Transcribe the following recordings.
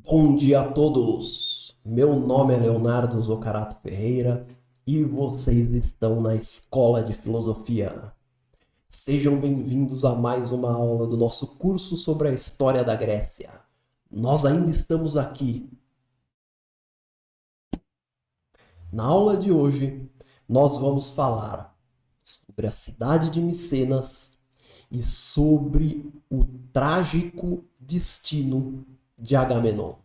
Bom dia a todos! Meu nome é Leonardo Zoccarato Ferreira e vocês estão na Escola de Filosofia. Sejam bem-vindos a mais uma aula do nosso curso sobre a história da Grécia. Nós ainda estamos aqui. Na aula de hoje, nós vamos falar sobre a cidade de Micenas e sobre o trágico destino de Agamenon.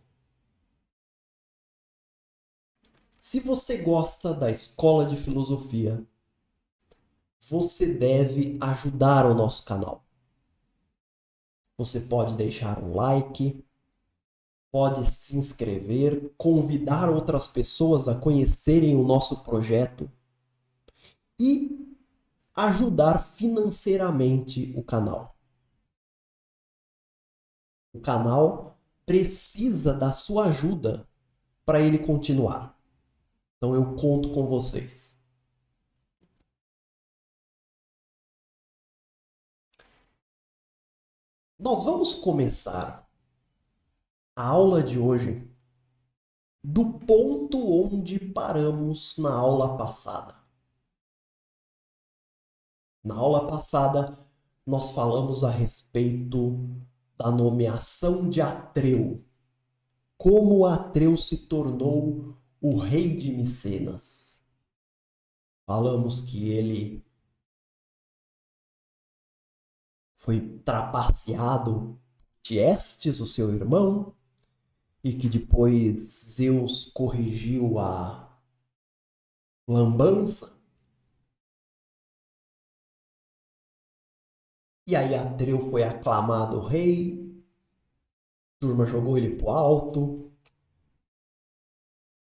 Se você gosta da Escola de Filosofia, você deve ajudar o nosso canal. Você pode deixar um like, pode se inscrever, convidar outras pessoas a conhecerem o nosso projeto e ajudar financeiramente o canal. O canal precisa da sua ajuda para ele continuar. Então eu conto com vocês. Nós vamos começar a aula de hoje do ponto onde paramos na aula passada. Na aula passada, nós falamos a respeito da nomeação de Atreu, como Atreu se tornou o rei de Micenas. Falamos que ele foi trapaceado por Tiestes, o seu irmão, e que depois Zeus corrigiu a lambança. E aí Atreu foi aclamado rei, a turma jogou ele pro alto,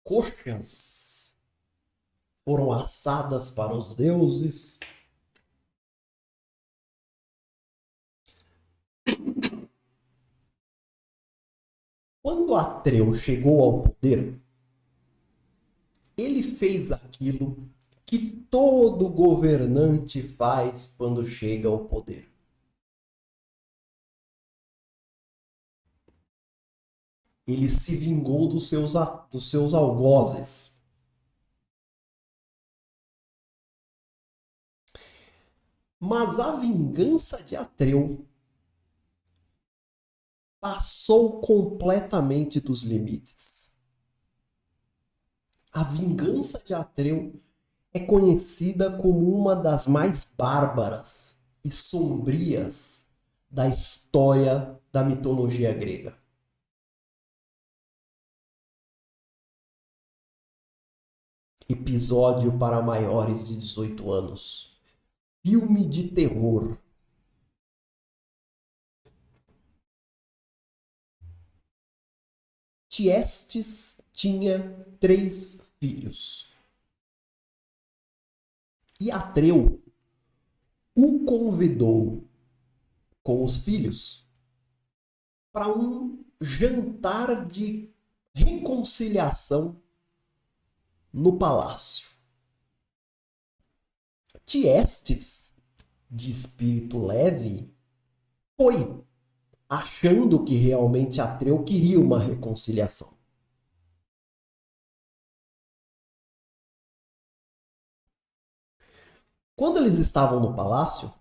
coxas foram assadas para os deuses. Quando Atreu chegou ao poder, ele fez aquilo que todo governante faz quando chega ao poder. Ele se vingou dos seus algozes. Mas a vingança de Atreu passou completamente dos limites. A vingança de Atreu é conhecida como uma das mais bárbaras e sombrias da história da mitologia grega. Episódio para maiores de 18 anos. Filme de terror. Tiestes tinha 3 filhos. E Atreu o convidou com os filhos para um jantar de reconciliação no palácio. Tiestes, de espírito leve, foi, achando que realmente Atreu queria uma reconciliação. Quando eles estavam no palácio,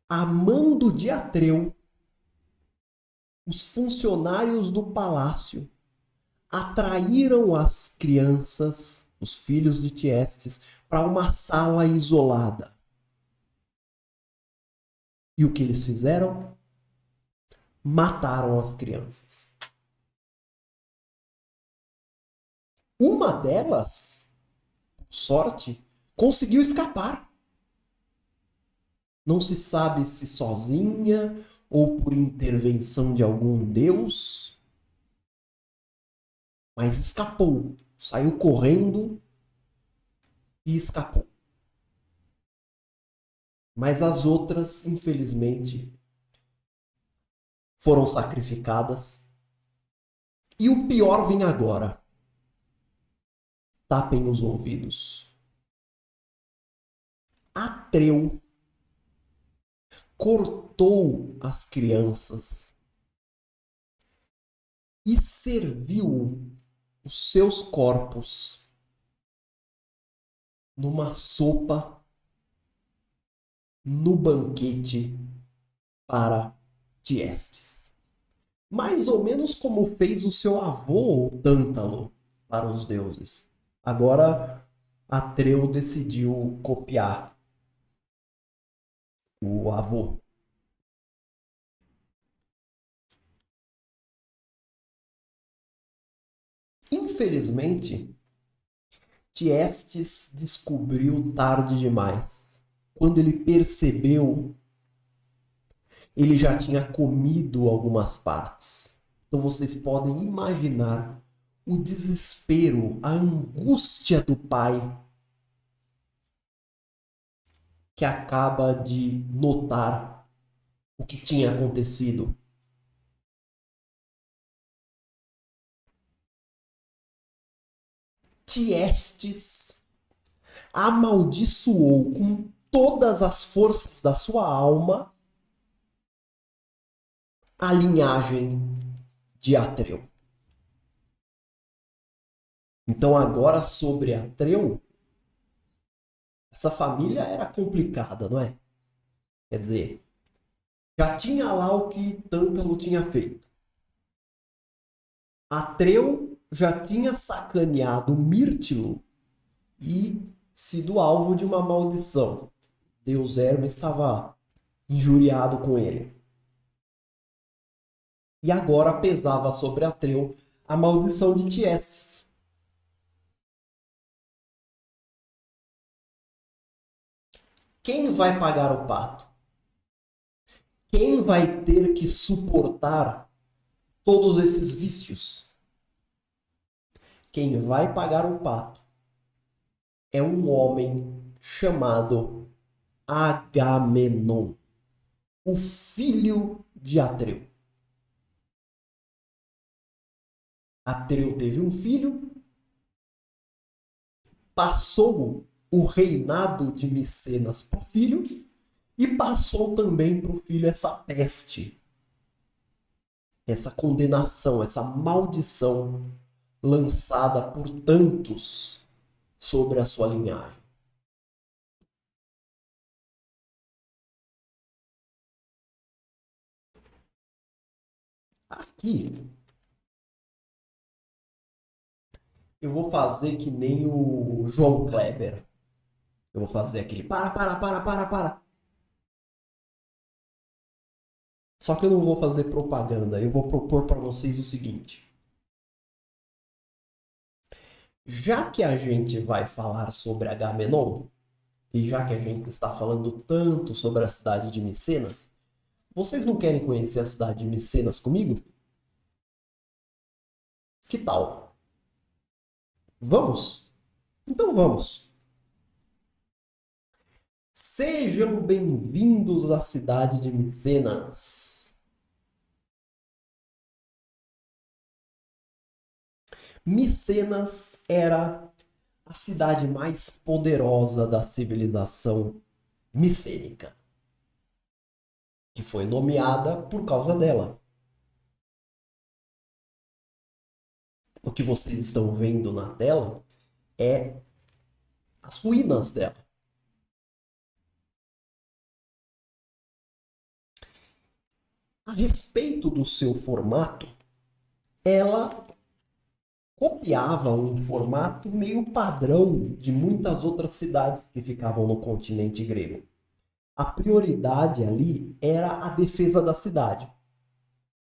a mando de Atreu, os funcionários do palácio atraíram as crianças, os filhos de Tiestes, para uma sala isolada. E o que eles fizeram? Mataram as crianças. Uma delas, por sorte, conseguiu escapar. Não se sabe se sozinha ou por intervenção de algum deus, mas escapou. Saiu correndo e escapou. Mas as outras, infelizmente, foram sacrificadas. E o pior vem agora. Tapem os ouvidos. Atreu cortou as crianças e serviu os seus corpos numa sopa no banquete para Tiestes. Mais ou menos como fez o seu avô, o Tântalo, para os deuses. Agora, Atreu decidiu copiar o avô. Infelizmente, Tiestes descobriu tarde demais. Quando ele percebeu, ele já tinha comido algumas partes. Então vocês podem imaginar o desespero, a angústia do pai que acaba de notar o que tinha acontecido. Tiestes amaldiçoou com todas as forças da sua alma a linhagem de Atreu. Então agora sobre Atreu, essa família era complicada, não é? Quer dizer, já tinha lá o que Tântalo tinha feito. Atreu já tinha sacaneado Mírtilo e sido alvo de uma maldição. Deus Hermes estava injuriado com ele. E agora pesava sobre Atreu a maldição de Tiestes. Quem vai pagar o pato? Quem vai ter que suportar todos esses vícios? Quem vai pagar o pato é um homem chamado Agamenon, o filho de Atreu. Atreu teve um filho, passou o reinado de Micenas para o filho e passou também para o filho essa peste, essa condenação, essa maldição lançada por tantos sobre a sua linhagem. Aqui eu vou fazer que nem o João Kleber. Eu vou fazer aquele para. Só que eu não vou fazer propaganda, eu vou propor para vocês o seguinte. Já que a gente vai falar sobre Agamenon, e já que a gente está falando tanto sobre a cidade de Micenas, vocês não querem conhecer a cidade de Micenas comigo? Que tal? Vamos? Então vamos! Sejam bem-vindos à cidade de Micenas. Micenas era a cidade mais poderosa da civilização micênica, que foi nomeada por causa dela. O que vocês estão vendo na tela é as ruínas dela. A respeito do seu formato, ela copiava um formato meio padrão de muitas outras cidades que ficavam no continente grego. A prioridade ali era a defesa da cidade.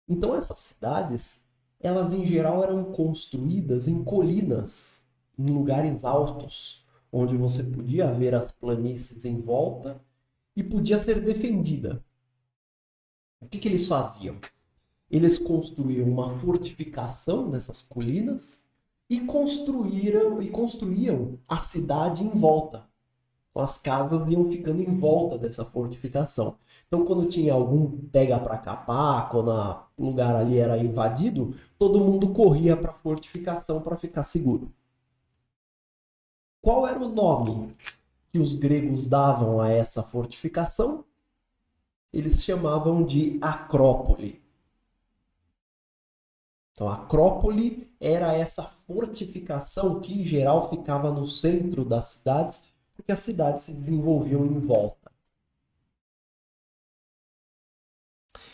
Então essas cidades, elas em geral eram construídas em colinas, em lugares altos, onde você podia ver as planícies em volta e podia ser defendida. O que eles faziam? Eles construíam uma fortificação nessas colinas e construíam a cidade em volta. As casas iam ficando em volta dessa fortificação. Então, quando tinha algum pega para capar, quando o lugar ali era invadido, todo mundo corria para a fortificação para ficar seguro. Qual era o nome que os gregos davam a essa fortificação? Eles chamavam de Acrópole. Então, a Acrópole era essa fortificação que, em geral, ficava no centro das cidades, porque as cidades se desenvolviam em volta.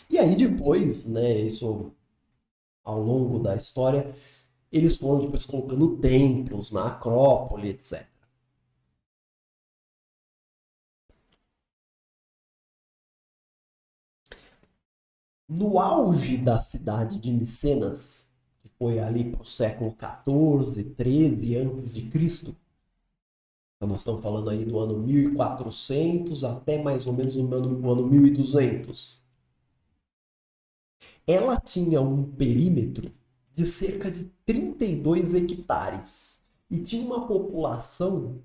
E aí depois, né, isso ao longo da história, eles foram depois colocando templos na Acrópole, etc. No auge da cidade de Micenas, que foi ali para o século 14, 13 antes de Cristo, então nós estamos falando aí do ano 1400 até mais ou menos o ano 1200. Ela tinha um perímetro de cerca de 32 hectares e tinha uma população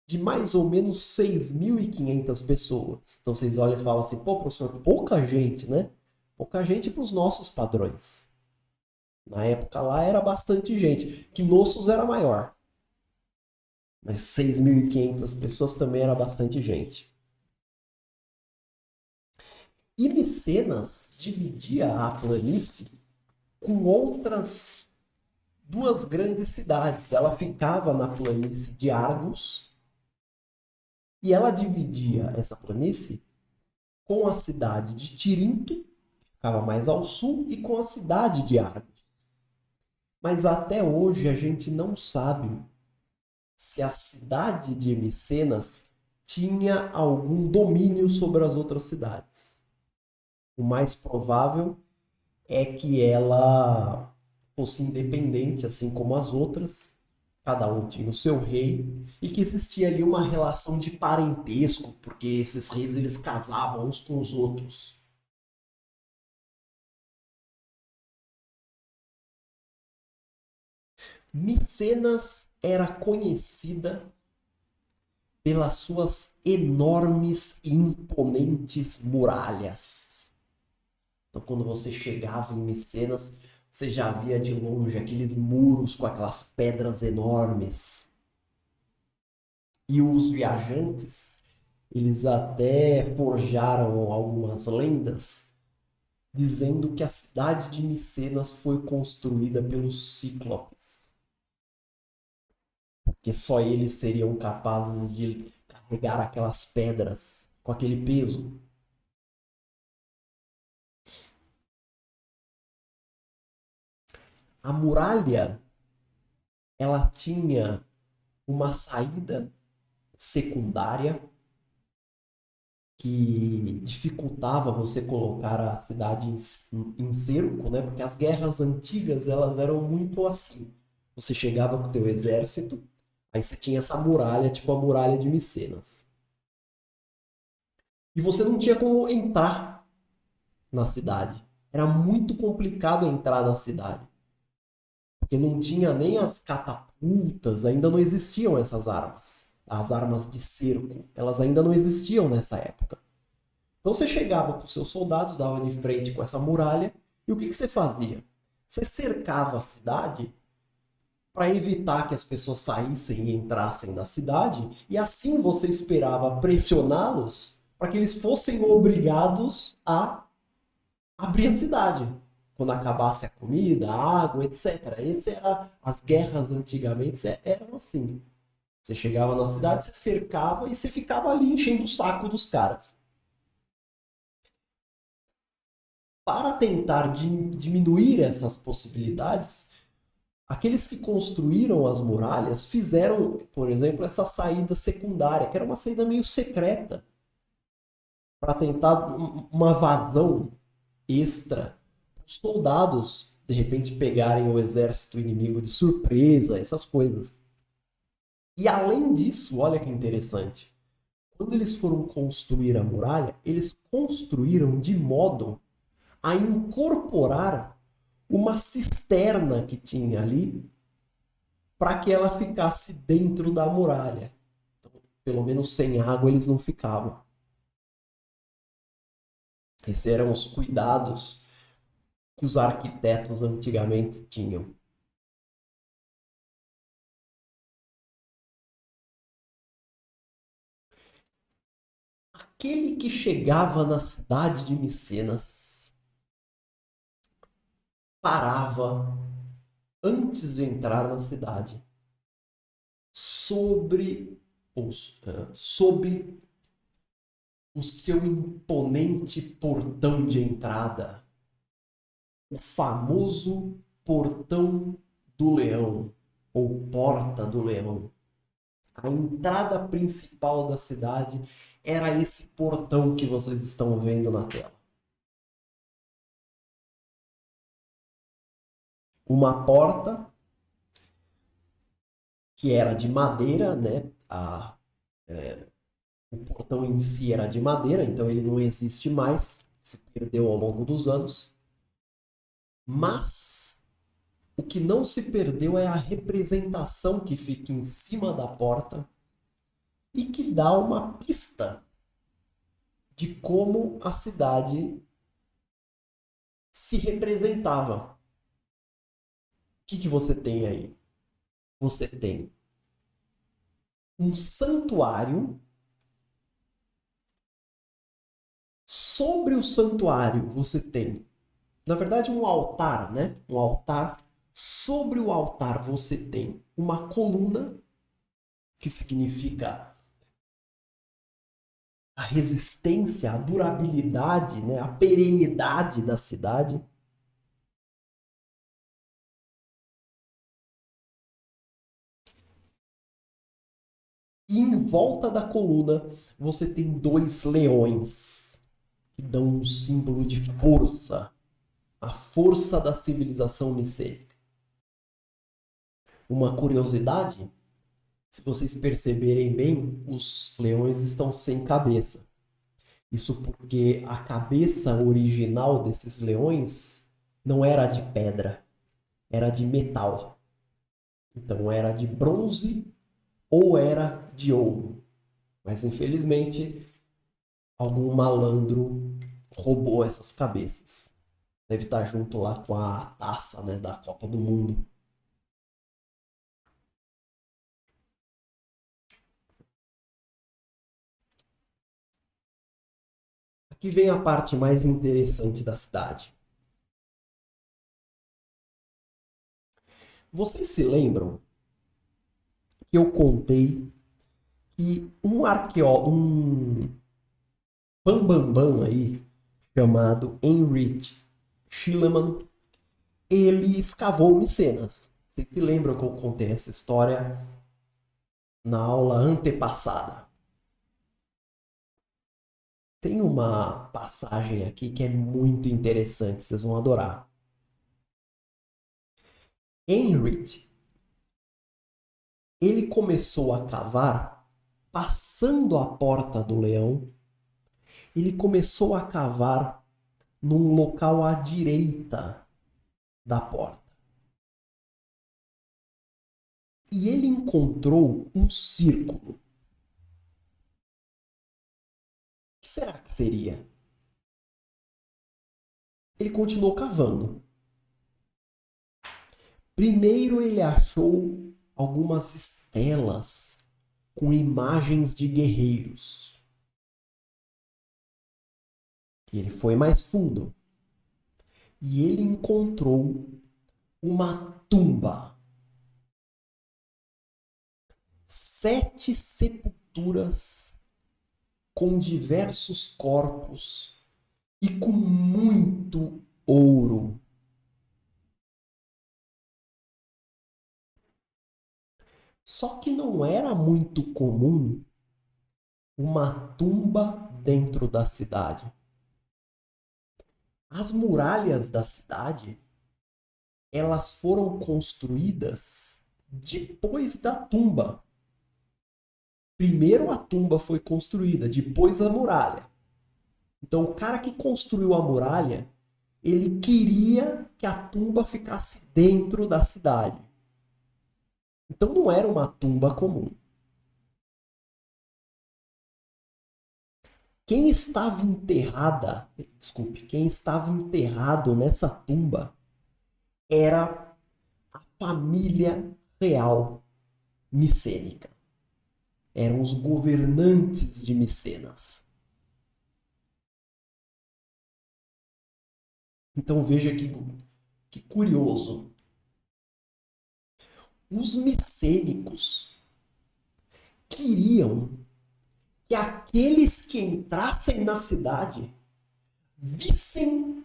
de mais ou menos 6.500 pessoas. Então vocês olham e falam assim, pô, professor, pouca gente, né? Pouca gente para os nossos padrões. Na época lá era bastante gente. Knossos era maior, mas 6.500 pessoas também era bastante gente. E Micenas dividia a planície com outras duas grandes cidades. Ela ficava na planície de Argos e ela dividia essa planície com a cidade de Tirinto, que ficava mais ao sul, e com a cidade de Argos. Mas até hoje a gente não sabe se a cidade de Micenas tinha algum domínio sobre as outras cidades. O mais provável é que ela fosse independente, assim como as outras, cada um tinha o seu rei, e que existia ali uma relação de parentesco, porque esses reis eles casavam uns com os outros. Micenas era conhecida pelas suas enormes e imponentes muralhas. Então, quando você chegava em Micenas, você já via de longe aqueles muros com aquelas pedras enormes. E os viajantes, eles até forjaram algumas lendas dizendo que a cidade de Micenas foi construída pelos Cíclopes, que só eles seriam capazes de carregar aquelas pedras com aquele peso. A muralha, ela tinha uma saída secundária que dificultava você colocar a cidade em cerco, né? Porque as guerras antigas elas eram muito assim. Você chegava com o teu exército, aí você tinha essa muralha, tipo a muralha de Micenas. E você não tinha como entrar na cidade. Era muito complicado entrar na cidade. Porque não tinha nem as catapultas, ainda não existiam essas armas. As armas de cerco, elas ainda não existiam nessa época. Então você chegava com seus soldados, dava de frente com essa muralha, e o que você fazia? Você cercava a cidade para evitar que as pessoas saíssem e entrassem na cidade, e assim você esperava pressioná-los para que eles fossem obrigados a abrir a cidade. Quando acabasse a comida, a água, etc. As guerras antigamente eram assim. Você chegava na cidade, você cercava e você ficava ali enchendo o saco dos caras. Para tentar diminuir essas possibilidades, aqueles que construíram as muralhas fizeram, por exemplo, essa saída secundária, que era uma saída meio secreta, para tentar uma vazão extra. Os soldados, de repente, pegarem o exército inimigo de surpresa, essas coisas. E além disso, olha que interessante. Quando eles foram construir a muralha, eles construíram de modo a incorporar uma cisterna que tinha ali para que ela ficasse dentro da muralha. Então, pelo menos sem água eles não ficavam. Esses eram os cuidados que os arquitetos antigamente tinham. Aquele que chegava na cidade de Micenas parava antes de entrar na cidade sob o seu imponente portão de entrada, o famoso Portão do Leão, ou Porta do Leão. A entrada principal da cidade era esse portão que vocês estão vendo na tela. Uma porta que era de madeira, né? O portão em si era de madeira, então ele não existe mais, se perdeu ao longo dos anos. Mas o que não se perdeu é a representação que fica em cima da porta e que dá uma pista de como a cidade se representava. O que você tem aí? Você tem um santuário. Sobre o santuário você tem, na verdade, um altar, né? Um altar. Sobre o altar você tem uma coluna, que significa a resistência, a durabilidade, né? A perenidade da cidade. E em volta da coluna você tem dois leões, que dão um símbolo de força, a força da civilização micênica. Uma curiosidade, se vocês perceberem bem, os leões estão sem cabeça. Isso porque a cabeça original desses leões não era de pedra, era de metal. Então era de bronze ou era de ouro. Mas infelizmente algum malandro roubou essas cabeças. Deve estar junto lá com a taça, né, da Copa do Mundo. Aqui vem a parte mais interessante da cidade. Vocês se lembram que eu contei que um arqueólogo, um bambambam aí, chamado Heinrich Schliemann, ele escavou Micenas. Vocês se lembram que eu contei essa história na aula antepassada? Tem uma passagem aqui que é muito interessante, vocês vão adorar. Heinrich, ele começou a cavar passando a Porta do Leão. Ele começou a cavar num local à direita da porta. E ele encontrou um círculo. O que será que seria? Ele continuou cavando. Primeiro ele achou algumas estelas com imagens de guerreiros. E ele foi mais fundo. E ele encontrou uma tumba. 7 sepulturas com diversos corpos e com muito ouro. Só que não era muito comum uma tumba dentro da cidade. As muralhas da cidade, elas foram construídas depois da tumba. Primeiro a tumba foi construída, depois a muralha. Então o cara que construiu a muralha, ele queria que a tumba ficasse dentro da cidade. Então não era uma tumba comum. Quem estava enterrado nessa tumba era a família real micênica. Eram os governantes de Micenas. Então veja que Que curioso. Os micênicos queriam que aqueles que entrassem na cidade vissem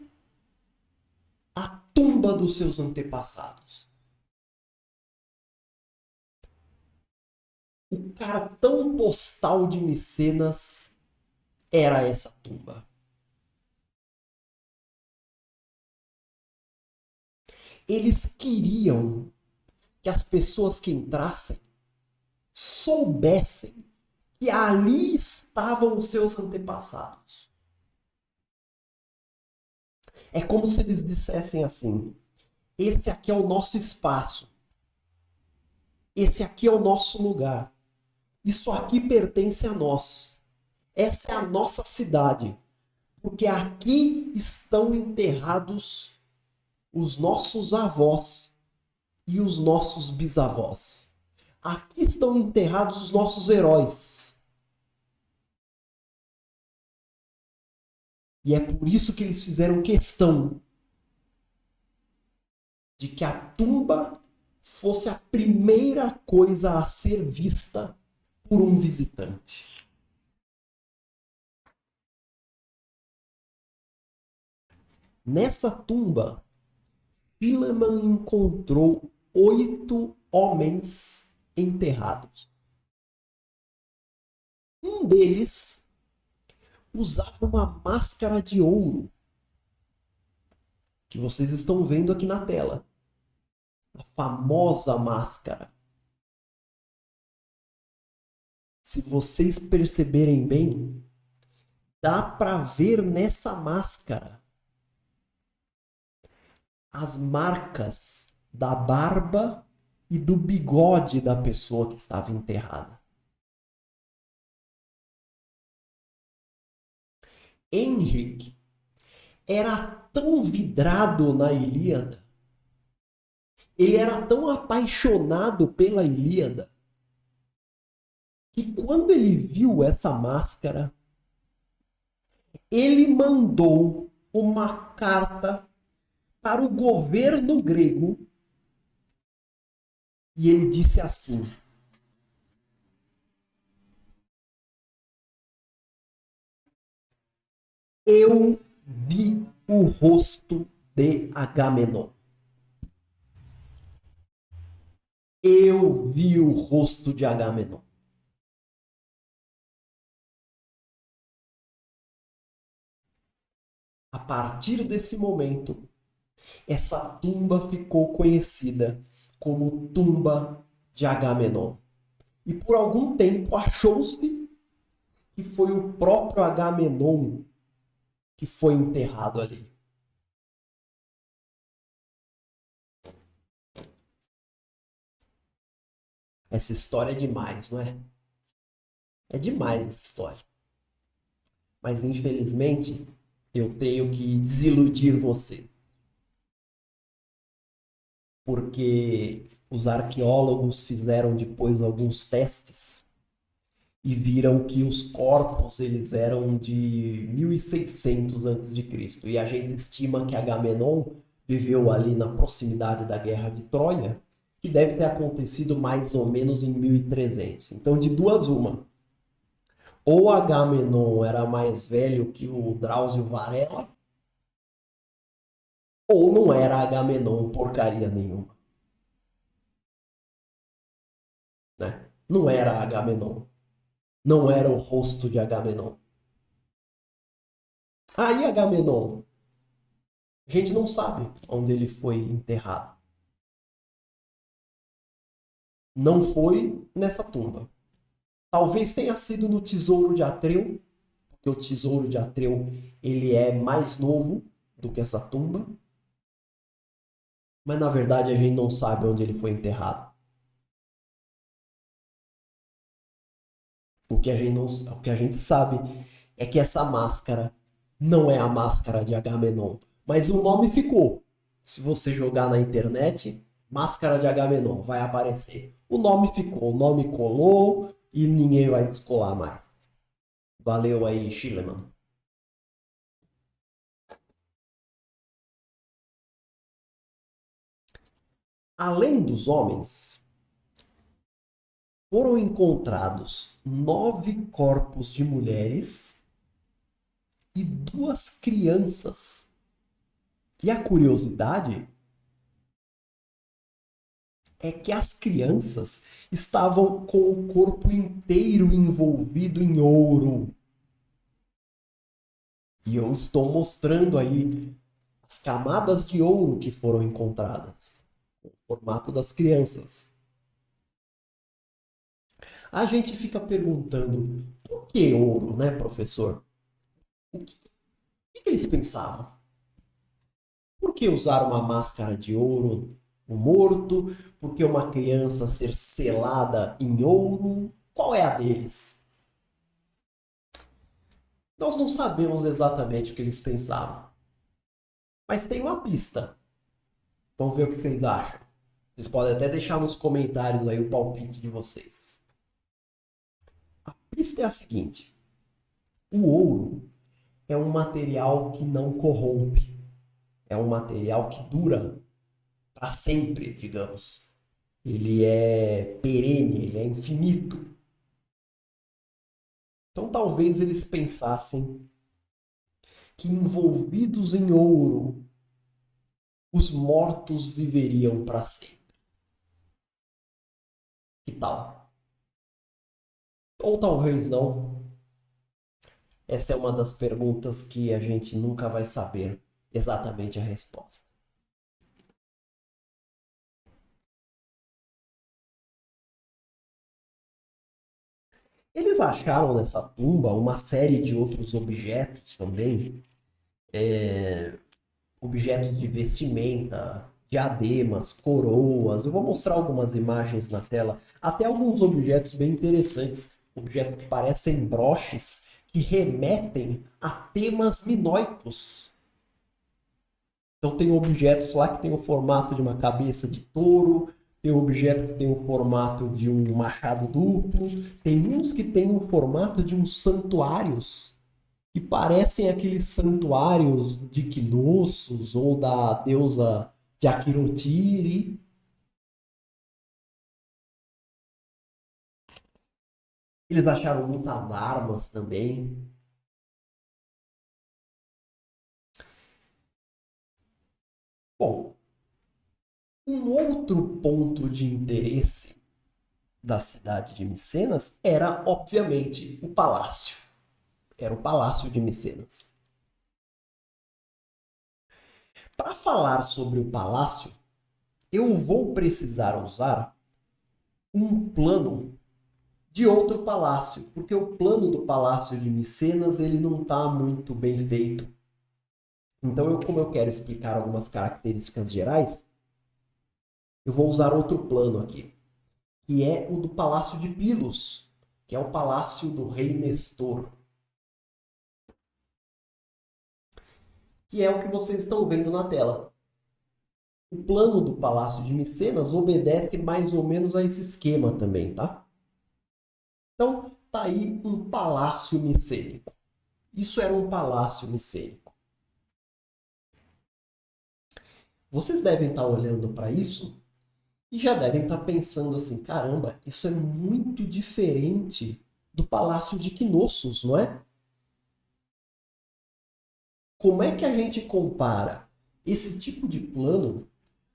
a tumba dos seus antepassados. O cartão postal de Micenas era essa tumba. Eles queriam que as pessoas que entrassem soubessem que ali estavam os seus antepassados. É como se eles dissessem assim: esse aqui é o nosso espaço. Esse aqui é o nosso lugar. Isso aqui pertence a nós. Essa é a nossa cidade. Porque aqui estão enterrados os nossos avós e os nossos bisavós. Aqui estão enterrados os nossos heróis. E é por isso que eles fizeram questão de que a tumba fosse a primeira coisa a ser vista por um visitante. Nessa tumba, Philemon encontrou 8 homens enterrados. Um deles usava uma máscara de ouro, que vocês estão vendo aqui na tela. A famosa máscara. Se vocês perceberem bem, dá para ver nessa máscara as marcas da barba e do bigode da pessoa que estava enterrada. Henrik era tão vidrado na Ilíada, ele era tão apaixonado pela Ilíada, que quando ele viu essa máscara, ele mandou uma carta para o governo grego e ele disse assim: eu vi o rosto de Agamenon. Eu vi o rosto de Agamenon. A partir desse momento, essa tumba ficou conhecida como Tumba de Agamenon. E por algum tempo achou-se que foi o próprio Agamenon que foi enterrado ali. Essa história é demais, não é? É demais essa história. Mas infelizmente, eu tenho que desiludir vocês. Porque os arqueólogos fizeram depois alguns testes e viram que os corpos eles eram de 1600 a.C. E a gente estima que Agamenon viveu ali na proximidade da Guerra de Troia, que deve ter acontecido mais ou menos em 1300. Então, de duas uma. Ou Agamenon era mais velho que o Drauzio Varela, ou não era Agamenon porcaria nenhuma. Né? Não era Agamenon. Não era o rosto de Agamenon. Aí Agamenon, a gente não sabe onde ele foi enterrado. Não foi nessa tumba. Talvez tenha sido no Tesouro de Atreu, porque o Tesouro de Atreu ele é mais novo do que essa tumba. Mas na verdade a gente não sabe onde ele foi enterrado. O que a gente sabe é que essa máscara não é a máscara de Agamenon, mas o nome ficou. Se você jogar na internet, máscara de Agamenon, vai aparecer. O nome ficou, o nome colou e ninguém vai descolar mais. Valeu aí, Chileman. Além dos homens, foram encontrados 9 corpos de mulheres e 2 crianças. E a curiosidade é que as crianças estavam com o corpo inteiro envolvido em ouro. E eu estou mostrando aí as camadas de ouro que foram encontradas, o formato das crianças. A gente fica perguntando, por que ouro, né, professor? O que eles pensavam? Por que usar uma máscara de ouro no morto? Por que uma criança ser selada em ouro? Qual é a deles? Nós não sabemos exatamente o que eles pensavam, mas tem uma pista. Vamos ver o que vocês acham. Vocês podem até deixar nos comentários aí o palpite de vocês. A pista é a seguinte: o ouro é um material que não corrompe, é um material que dura para sempre, digamos. Ele é perene, ele é infinito. Então talvez eles pensassem que envolvidos em ouro, os mortos viveriam para sempre. Que tal? Ou talvez não. Essa é uma das perguntas que a gente nunca vai saber exatamente a resposta. Eles acharam nessa tumba uma série de outros objetos também, objetos de vestimenta, diademas, coroas. Eu vou mostrar algumas imagens na tela, até alguns objetos bem interessantes, objetos que parecem broches que remetem a temas minoicos. Então tem objetos lá que tem o formato de uma cabeça de touro, tem um objeto que tem o formato de um machado duplo, tem uns que tem o formato de uns santuários que parecem aqueles santuários de Knossos ou da deusa Jakirotiri. Eles acharam muitas armas também. Bom, um outro ponto de interesse da cidade de Micenas era, obviamente, o palácio. Era o Palácio de Micenas. Para falar sobre o palácio, eu vou precisar usar um plano de outro palácio, porque o plano do Palácio de Micenas ele não está muito bem feito. Então, como eu quero explicar algumas características gerais, eu vou usar outro plano aqui, que é o do Palácio de Pilos, que é o palácio do rei Nestor, que é o que vocês estão vendo na tela. O plano do Palácio de Micenas obedece mais ou menos a esse esquema também, tá? Então, tá aí um palácio micênico. Isso era um palácio micênico. Vocês devem estar olhando para isso e já devem estar pensando assim, caramba, isso é muito diferente do Palácio de Knossos, não é? Como é que a gente compara esse tipo de plano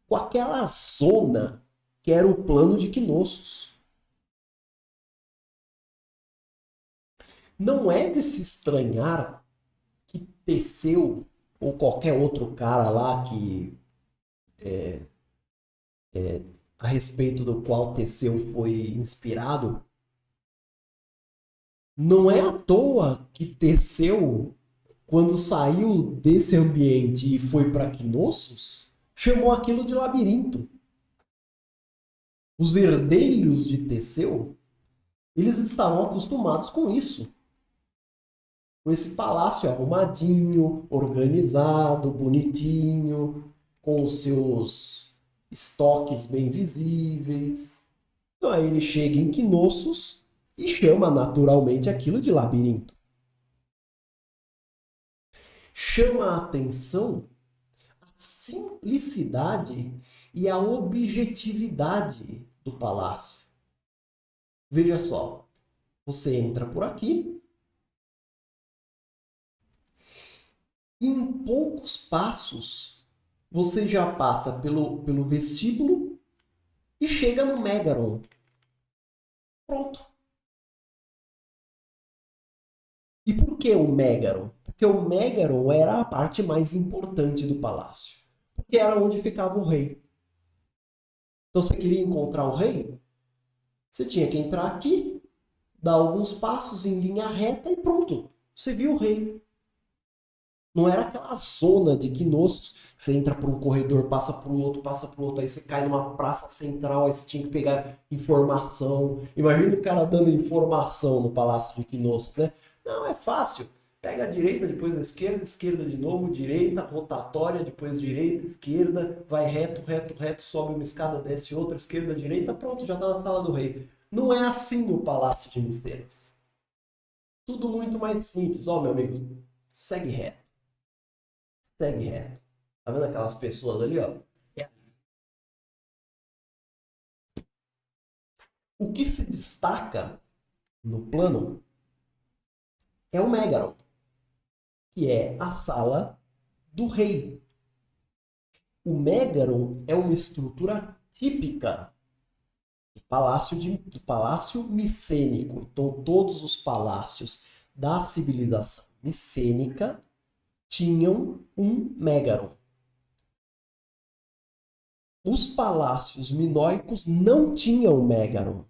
com aquela zona que era o plano de Knossos? Não é de se estranhar que Teseu ou qualquer outro cara lá que a respeito do qual Teseu foi inspirado, não é à toa que Teseu, quando saiu desse ambiente e foi para Knossos, chamou aquilo de labirinto. Os herdeiros de Teseu, eles estavam acostumados com isso. Com esse palácio arrumadinho, organizado, bonitinho, com os seus estoques bem visíveis. Então aí ele chega em Knossos e chama naturalmente aquilo de labirinto. Chama a atenção a simplicidade e a objetividade do palácio. Veja só, você entra por aqui, e em poucos passos você já passa pelo vestíbulo e chega no Megaron. Pronto. E por que o Megaron? Porque o Megaron era a parte mais importante do palácio. Porque era onde ficava o rei. Então você queria encontrar o rei? Você tinha que entrar aqui, dar alguns passos em linha reta e pronto. Você viu o rei. Não era aquela zona de Knossos, que você entra por um corredor, passa por outro, aí você cai numa praça central, aí você tinha que pegar informação. Imagina o cara dando informação no Palácio de Knossos, né? Não, é fácil. Pega a direita, depois a esquerda, esquerda de novo, direita, rotatória, depois direita, esquerda, vai reto, reto, reto, sobe uma escada, desce outra, esquerda, direita, pronto, já está na sala do rei. Não é assim no Palácio de Micenas. Tudo muito mais simples. Ó, meu amigo, segue reto. Segue reto. Tá vendo aquelas pessoas ali, ó? É. O que se destaca no plano é o Megaron, que é a sala do rei. O Megaron é uma estrutura típica do palácio micênico. Então, todos os palácios da civilização micênica tinham um Megaron. Os palácios minoicos não tinham Megaron.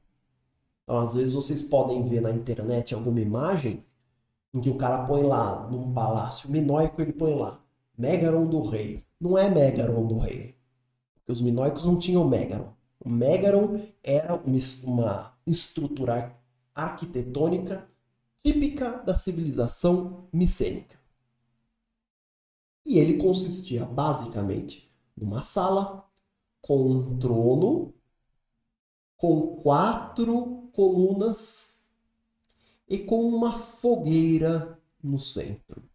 Então, às vezes vocês podem ver na internet alguma imagem em que o cara põe lá, num palácio minoico, ele põe lá, Megaron do rei. Não é Megaron do rei. Porque os minoicos não tinham Megaron. O Megaron era uma estrutura arquitetônica típica da civilização micênica. E ele consistia basicamente numa sala com um trono, com 4 colunas e com uma fogueira no centro.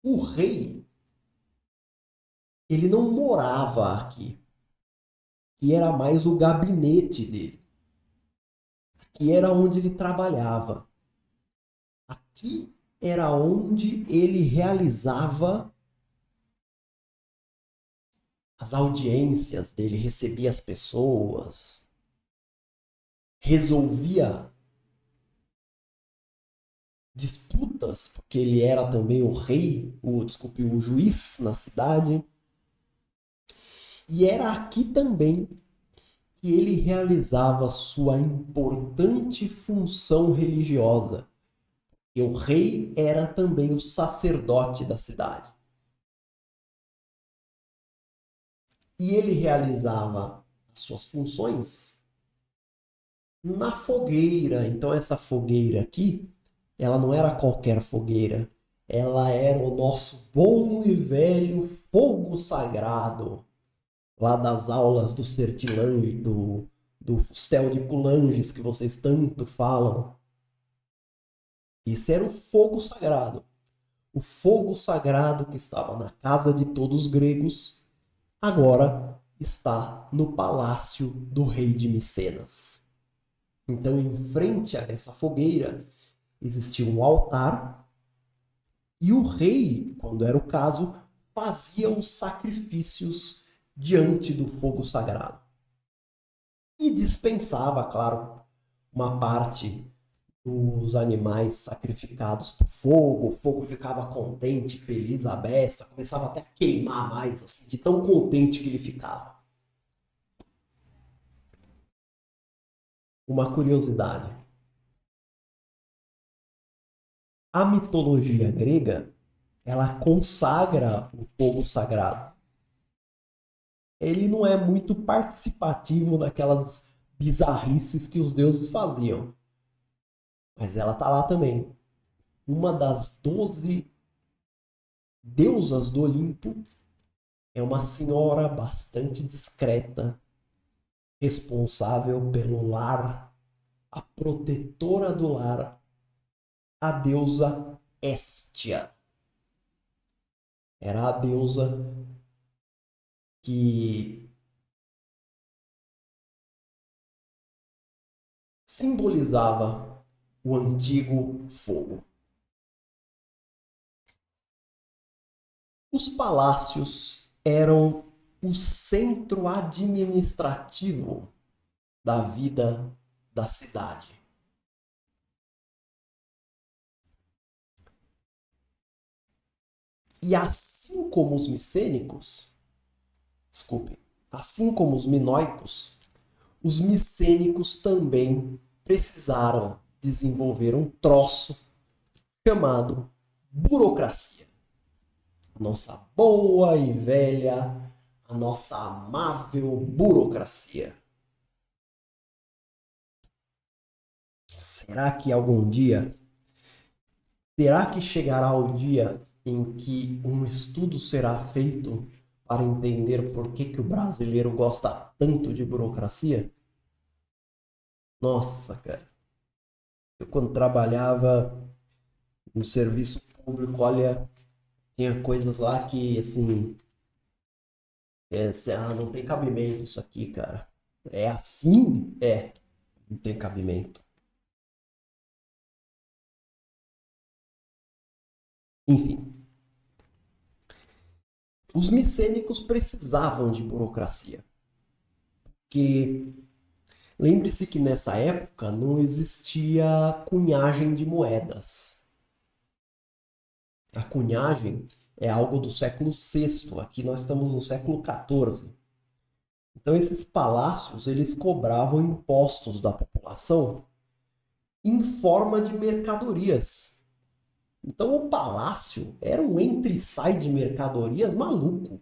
O rei, ele não morava aqui, que era mais o gabinete dele, que era onde ele trabalhava. Aqui era onde ele realizava as audiências dele, recebia as pessoas, resolvia disputas, porque ele era também o rei, o juiz na cidade. E era aqui também que ele realizava sua importante função religiosa. E o rei era também o sacerdote da cidade. E ele realizava as suas funções na fogueira. Então essa fogueira aqui, ela não era qualquer fogueira. Ela era o nosso bom e velho fogo sagrado. Lá das aulas do Sertilange, do Fustel de Coulanges que vocês tanto falam. Esse era o fogo sagrado. O fogo sagrado que estava na casa de todos os gregos, agora está no palácio do rei de Micenas. Então, em frente a essa fogueira, existia um altar e o rei, quando era o caso, fazia os sacrifícios diante do fogo sagrado. E dispensava, claro, uma parte dos animais sacrificados por fogo. O fogo ficava contente, feliz, à beça, começava até a queimar mais, assim, de tão contente que ele ficava. Uma curiosidade. A mitologia grega, ela consagra o fogo sagrado. Ele não é muito participativo naquelas bizarrices que os deuses faziam. Mas ela tá lá também. Uma das 12 deusas do Olimpo é uma senhora bastante discreta, responsável pelo lar, a protetora do lar, a deusa Hestia. Era a deusa que simbolizava o antigo fogo. Os palácios eram o centro administrativo da vida da cidade. E assim como os micênicos, desculpe, assim como os micênicos também precisaram desenvolver um troço chamado burocracia. A nossa boa e velha, a nossa amável burocracia. Será que algum dia, será que chegará o dia em que um estudo será feito para entender por que o brasileiro gosta tanto de burocracia? Nossa, cara. Eu quando trabalhava no serviço público, olha, tinha coisas lá que, assim, não tem cabimento isso aqui, cara. É assim? É, não tem cabimento. Enfim, os micênicos precisavam de burocracia, porque lembre-se que nessa época não existia cunhagem de moedas. A cunhagem é algo do século VI, aqui nós estamos no século XIV. Então esses palácios, eles cobravam impostos da população em forma de mercadorias. Então o palácio era um entra e sai de mercadorias maluco.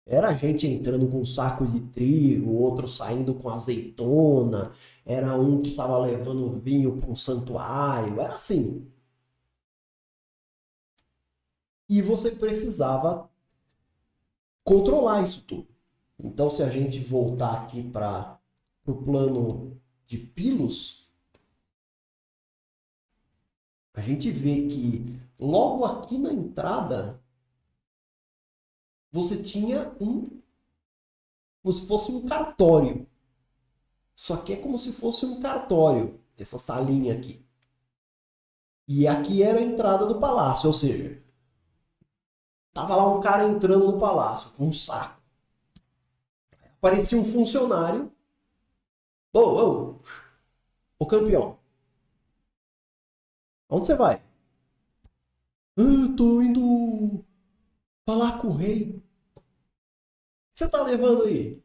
Era gente entrando com um saco de trigo, outro saindo com azeitona, era um que estava levando vinho para um santuário, era assim. E você precisava controlar isso tudo. Então, se a gente voltar aqui para o plano de Pilos, a gente vê que logo aqui na entrada você tinha como se fosse um cartório. Só que é como se fosse um cartório, essa salinha aqui. E aqui era a entrada do palácio, ou seja, tava lá um cara entrando no palácio com um saco. Parecia um funcionário. Ô, ô, ô campeão, onde você vai? Eu tô indo falar com o rei. O que você tá levando aí?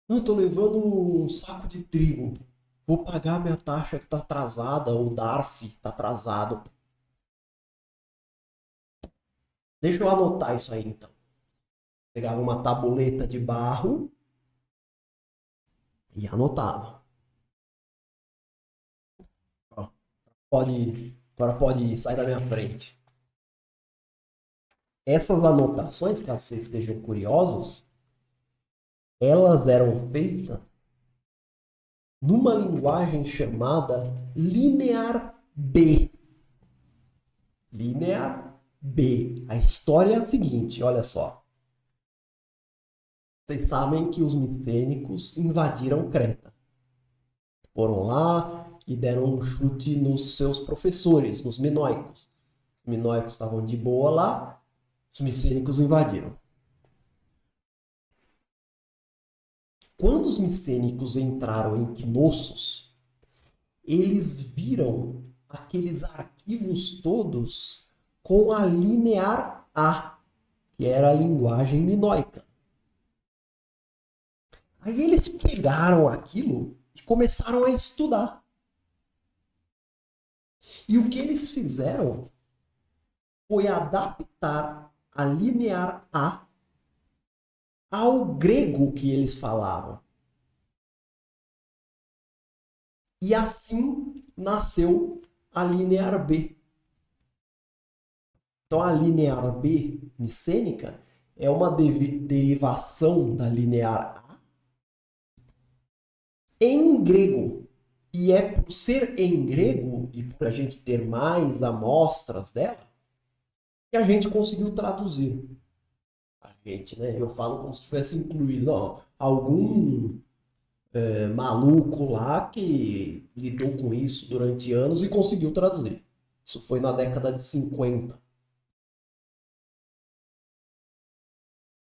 Eu tô levando um saco de trigo. Vou pagar minha taxa que tá atrasada, o DARF tá atrasado. Deixa eu anotar isso aí então. Pegava uma tabuleta de barro e anotava. Ó, agora pode sair da minha frente. Essas anotações, caso vocês estejam curiosos, elas eram feitas numa linguagem chamada Linear B. Linear B. A história é a seguinte, olha só. Vocês sabem que os micênicos invadiram Creta. Foram lá e deram um chute nos seus professores, nos minoicos. Os minoicos estavam de boa lá, os micênicos invadiram. Quando os micênicos entraram em Knossos, eles viram aqueles arquivos todos com a linear A, que era a linguagem minoica. Aí eles pegaram aquilo e começaram a estudar. E o que eles fizeram foi adaptar a linear A ao grego que eles falavam. E assim nasceu a linear B. Então a linear B micênica é uma derivação da linear A em grego. E é por ser em grego e por a gente ter mais amostras dela E a gente conseguiu traduzir. A gente, né? Eu falo como se tivesse incluído, não, algum maluco lá que lidou com isso durante anos e conseguiu traduzir. Isso foi na década de 50.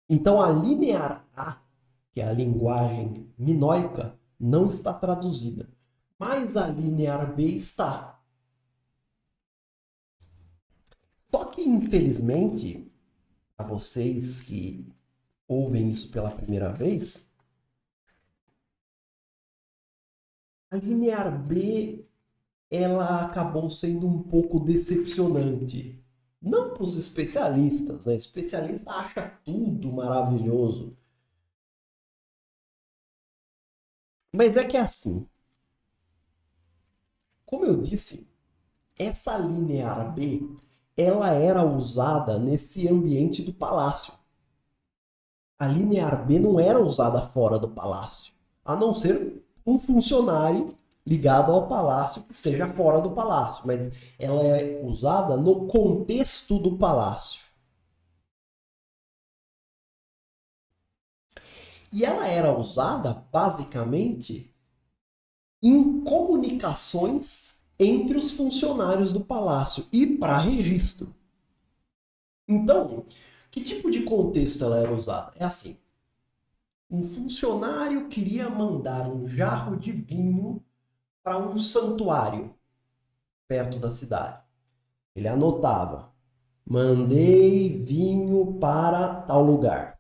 Então a linear A, que é a linguagem minoica, não está traduzida. Mas a linear B está. Só que, infelizmente, para vocês que ouvem isso pela primeira vez, a linear B ela acabou sendo um pouco decepcionante. Não para os especialistas, né? Especialista acha tudo maravilhoso. Mas é que é assim, como eu disse, essa linear B, ela era usada nesse ambiente do palácio. A linear B não era usada fora do palácio, a não ser um funcionário ligado ao palácio que esteja fora do palácio, mas ela é usada no contexto do palácio. E ela era usada basicamente em comunicações entre os funcionários do palácio e para registro. Então, que tipo de contexto ela era usada? É assim: um funcionário queria mandar um jarro de vinho para um santuário perto da cidade. Ele anotava: mandei vinho para tal lugar.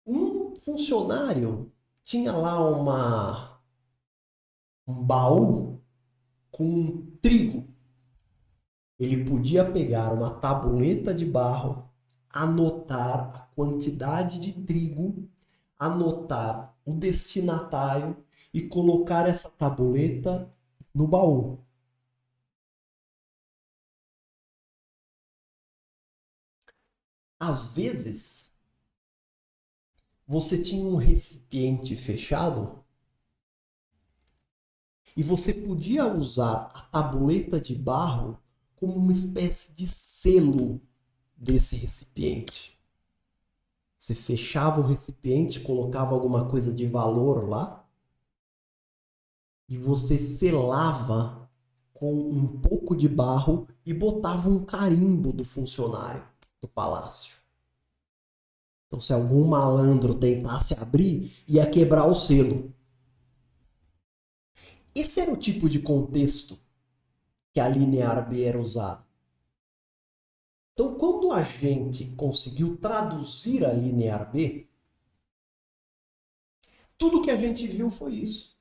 Um funcionário tinha lá um baú com trigo. Ele podia pegar uma tabuleta de barro, anotar a quantidade de trigo, anotar o destinatário e colocar essa tabuleta no baú. Às vezes, você tinha um recipiente fechado e você podia usar a tabuleta de barro como uma espécie de selo desse recipiente. Você fechava o recipiente, colocava alguma coisa de valor lá e você selava com um pouco de barro e botava um carimbo do funcionário do palácio. Então, se algum malandro tentasse abrir, ia quebrar o selo. Esse era o tipo de contexto que a linear B era usada. Então, quando a gente conseguiu traduzir a linear B, tudo que a gente viu foi isso.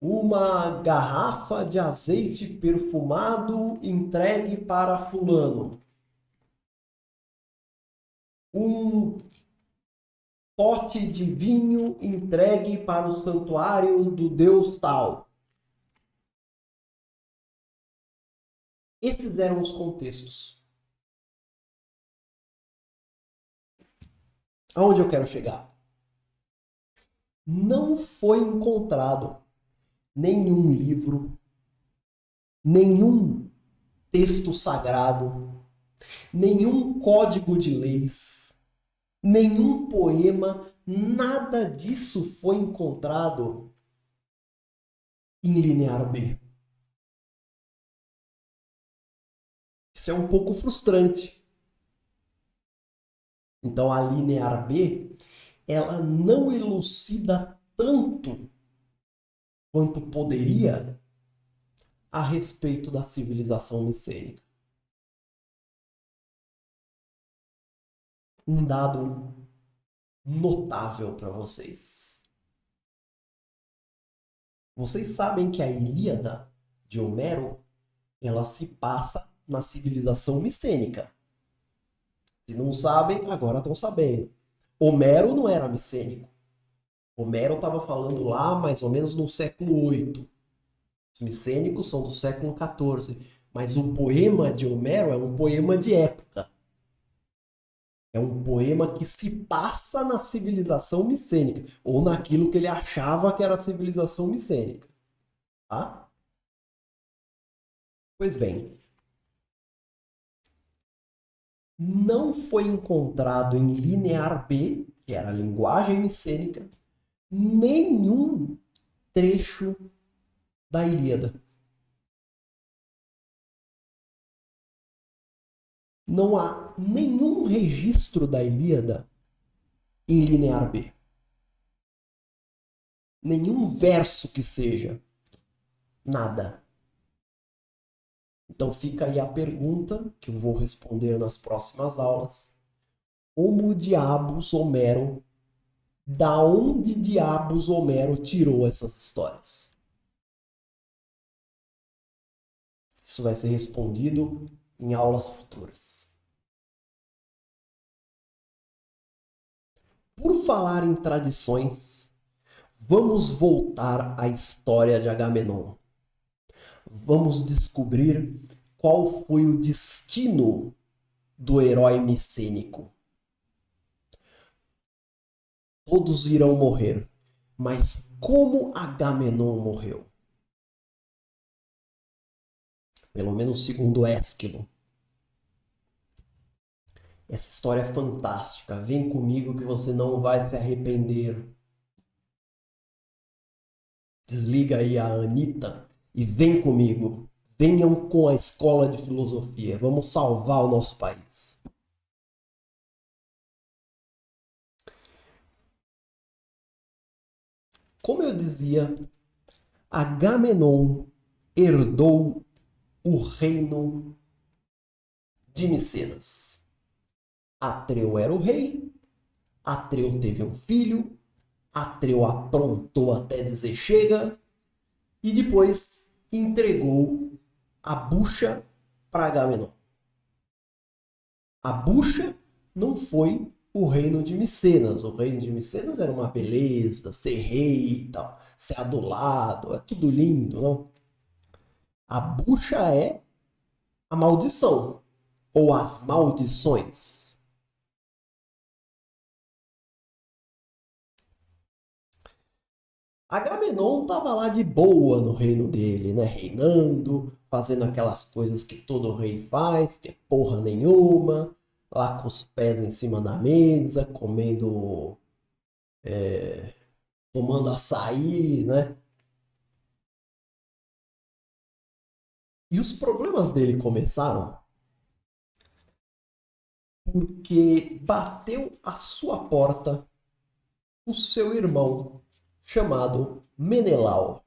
Uma garrafa de azeite perfumado entregue para fulano. Um pote de vinho entregue para o santuário do deus tal. Esses eram os contextos. Aonde eu quero chegar? Não foi encontrado nenhum livro, nenhum texto sagrado, nenhum código de leis, nenhum poema, nada disso foi encontrado em linear B. Isso é um pouco frustrante. Então a linear B, ela não elucida tanto quanto poderia a respeito da civilização micênica. Um dado notável para vocês. Vocês sabem que a Ilíada de Homero, ela se passa na civilização micênica. Se não sabem, agora estão sabendo. Homero não era micênico. Homero estava falando lá mais ou menos no século VIII. Os micênicos são do século XIV. Mas o poema de Homero é um poema de época. É um poema que se passa na civilização micênica, ou naquilo que ele achava que era a civilização micênica. tá? Pois bem, não foi encontrado em Linear B, que era a linguagem micênica, nenhum trecho da Ilíada. Não há nenhum registro da Ilíada em Linear B. Nenhum verso que seja. Nada. Então fica aí a pergunta que eu vou responder nas próximas aulas. Como diabos Homero, da onde diabos Homero tirou essas histórias? Isso vai ser respondido em aulas futuras. Por falar em tradições, vamos voltar à história de Agamenon. Vamos descobrir qual foi o destino do herói micênico. Todos irão morrer, mas como Agamenon morreu? Pelo menos segundo Ésquilo. Essa história é fantástica. Vem comigo que você não vai se arrepender. Desliga aí a Anitta e vem comigo. Venham com a escola de filosofia. Vamos salvar o nosso país. Como eu dizia, Agamenon herdou o reino de Micenas. Atreu era o rei, Atreu teve um filho, Atreu aprontou até dizer chega e depois entregou a bucha para Agamenon. A bucha não foi o reino de Micenas. O reino de Micenas era uma beleza, ser rei e tal, ser adulado, é tudo lindo, não? A bucha é a maldição ou as maldições. Agamenon estava lá de boa no reino dele, né? Reinando, fazendo aquelas coisas que todo rei faz, que é porra nenhuma, lá com os pés em cima da mesa, comendo, tomando açaí, né? E os problemas dele começaram porque bateu à sua porta o seu irmão chamado Menelau.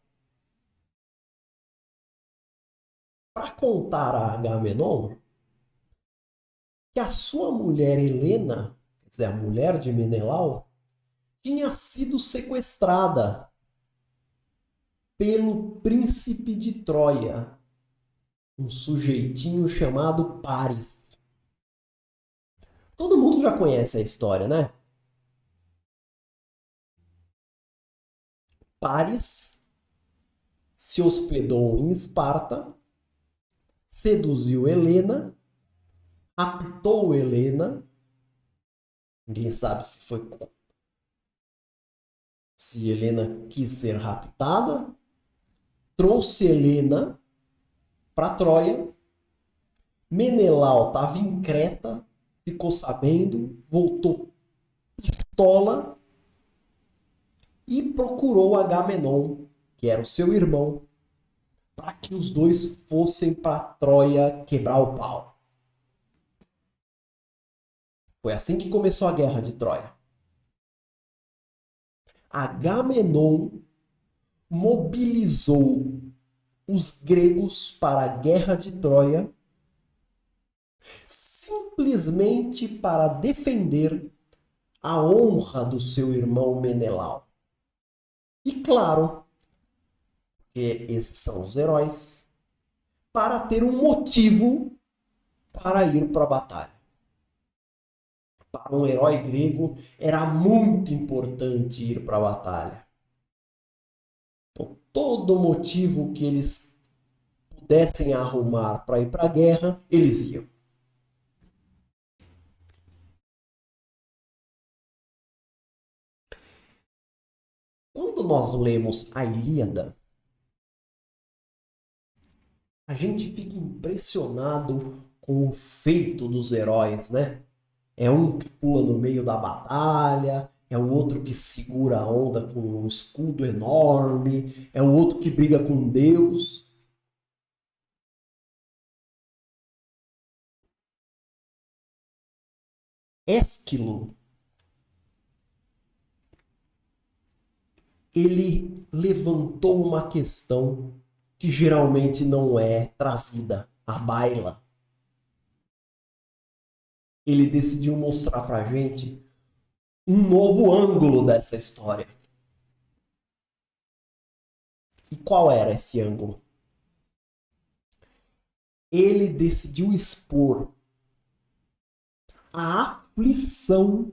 Para contar a Agamenon que a sua mulher Helena, quer dizer, a mulher de Menelau, tinha sido sequestrada pelo príncipe de Troia, um sujeitinho chamado Paris. Todo mundo já conhece a história, né? Paris se hospedou em Esparta, seduziu Helena, raptou Helena. Ninguém sabe se Helena quis ser raptada, trouxe Helena para Troia. Menelau estava em Creta, ficou sabendo, voltou pistola e procurou Agamenon, que era o seu irmão, para que os dois fossem para Troia quebrar o pau. Foi assim que começou a Guerra de Troia. Agamenon mobilizou os gregos para a Guerra de Troia simplesmente para defender a honra do seu irmão Menelau. E claro, que esses são os heróis, para ter um motivo para ir para a batalha. Para um herói grego era muito importante ir para a batalha. Então, todo motivo que eles pudessem arrumar para ir para a guerra, eles iam. Quando nós lemos a Ilíada, A gente fica impressionado com o feito dos heróis, né? É um que pula no meio da batalha, é o outro que segura a onda com um escudo enorme, é o outro que briga com Deus. Ésquilo, ele levantou uma questão que geralmente não é trazida à baila. Ele decidiu mostrar pra gente um novo ângulo dessa história. E qual era esse ângulo? Ele decidiu expor a aflição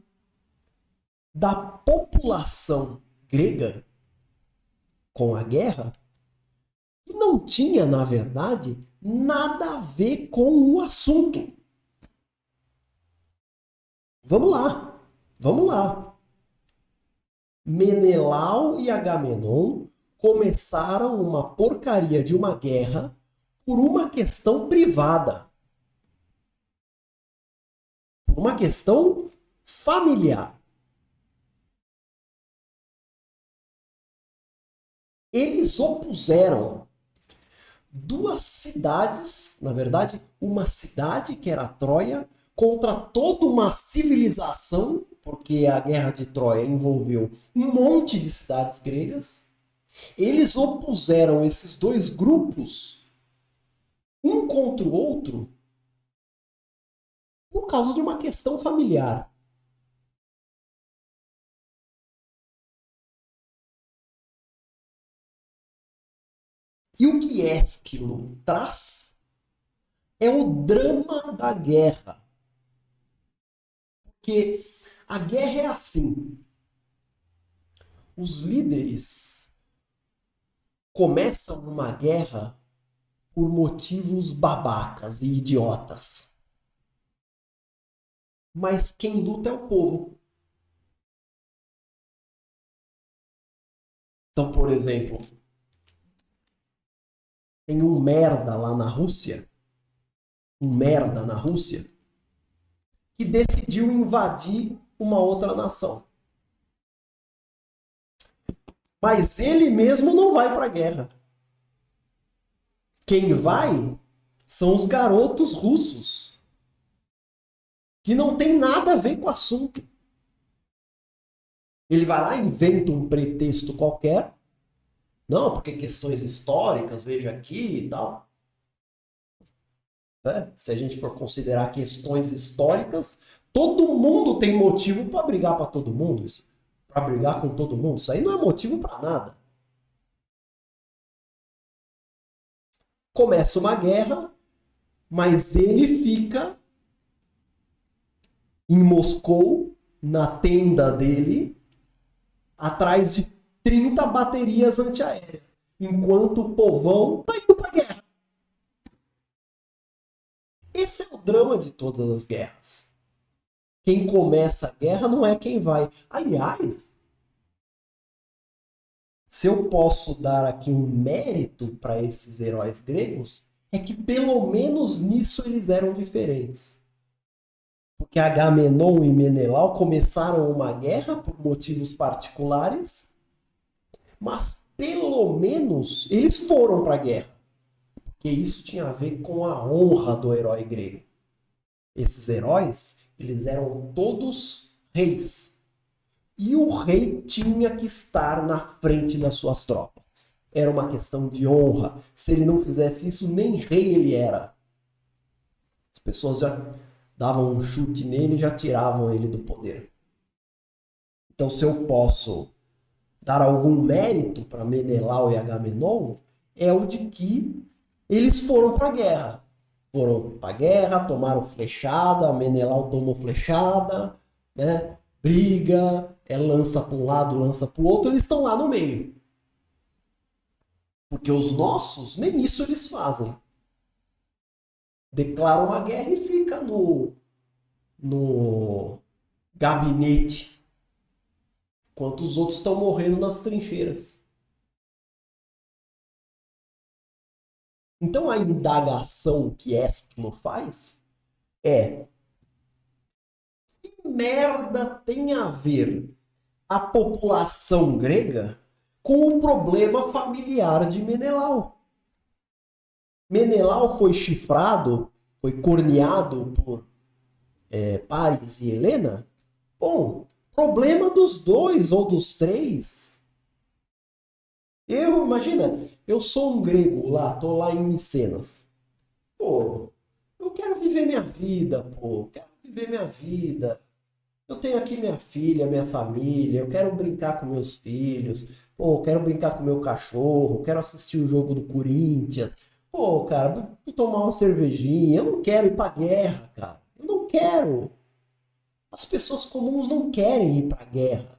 da população grega com a guerra e não tinha, na verdade, nada a ver com o assunto. Vamos lá, vamos lá. Menelau e Agamenon começaram uma porcaria de uma guerra por uma questão privada, por uma questão familiar. Eles opuseram duas cidades, na verdade, uma cidade que era Troia, contra toda uma civilização, porque a guerra de Troia envolveu um monte de cidades gregas. Eles opuseram esses dois grupos um contra o outro por causa de uma questão familiar. E o que Ésquilo traz é o drama da guerra. Porque a guerra é assim. Os líderes começam uma guerra por motivos babacas e idiotas. Mas quem luta é o povo. Então, por exemplo, tem um merda lá na Rússia, um merda na Rússia, que decidiu invadir uma outra nação. Mas ele mesmo não vai para a guerra. Quem vai são os garotos russos, que não tem nada a ver com o assunto. Ele vai lá, inventa um pretexto qualquer. Não, porque questões históricas, veja aqui e tal. Se a gente for considerar questões históricas, todo mundo tem motivo para brigar para todo mundo. Para brigar com todo mundo. Isso aí não é motivo para nada. Começa uma guerra, mas ele fica em Moscou, na tenda dele, atrás de 30 baterias antiaéreas, enquanto o povão tá indo pra guerra. Esse é o drama de todas as guerras. Quem começa a guerra não é quem vai. Aliás, se eu posso dar aqui um mérito para esses heróis gregos, é que pelo menos nisso eles eram diferentes. Porque Agamenon e Menelau começaram uma guerra por motivos particulares, mas pelo menos eles foram para a guerra. Porque isso tinha a ver com a honra do herói grego. Esses heróis, eles eram todos reis. E o rei tinha que estar na frente das suas tropas. Era uma questão de honra. Se ele não fizesse isso, nem rei ele era. As pessoas já davam um chute nele e já tiravam ele do poder. Então, se eu posso dar algum mérito para Menelau e Agamenon, é o de que eles foram para a guerra. Foram para a guerra, tomaram flechada, Menelau tomou flechada, né? Briga, lança para um lado, lança para o outro, eles estão lá no meio. Porque os nossos, nem isso eles fazem. Declaram a guerra e fica no gabinete, enquanto os outros estão morrendo nas trincheiras. Então a indagação que Ésquilo faz é: que merda tem a ver a população grega com o problema familiar de Menelau? Menelau foi chifrado, foi corneado por Paris e Helena? Bom, problema dos dois ou dos três. Imagina, eu sou um grego lá, tô lá em Micenas. Pô, eu quero viver minha vida, pô, quero viver minha vida. Eu tenho aqui minha filha, minha família, eu quero brincar com meus filhos, pô, eu quero brincar com meu cachorro, quero assistir o jogo do Corinthians. Pô, cara, vou tomar uma cervejinha, eu não quero ir pra guerra, cara. Eu não quero. As pessoas comuns não querem ir pra guerra.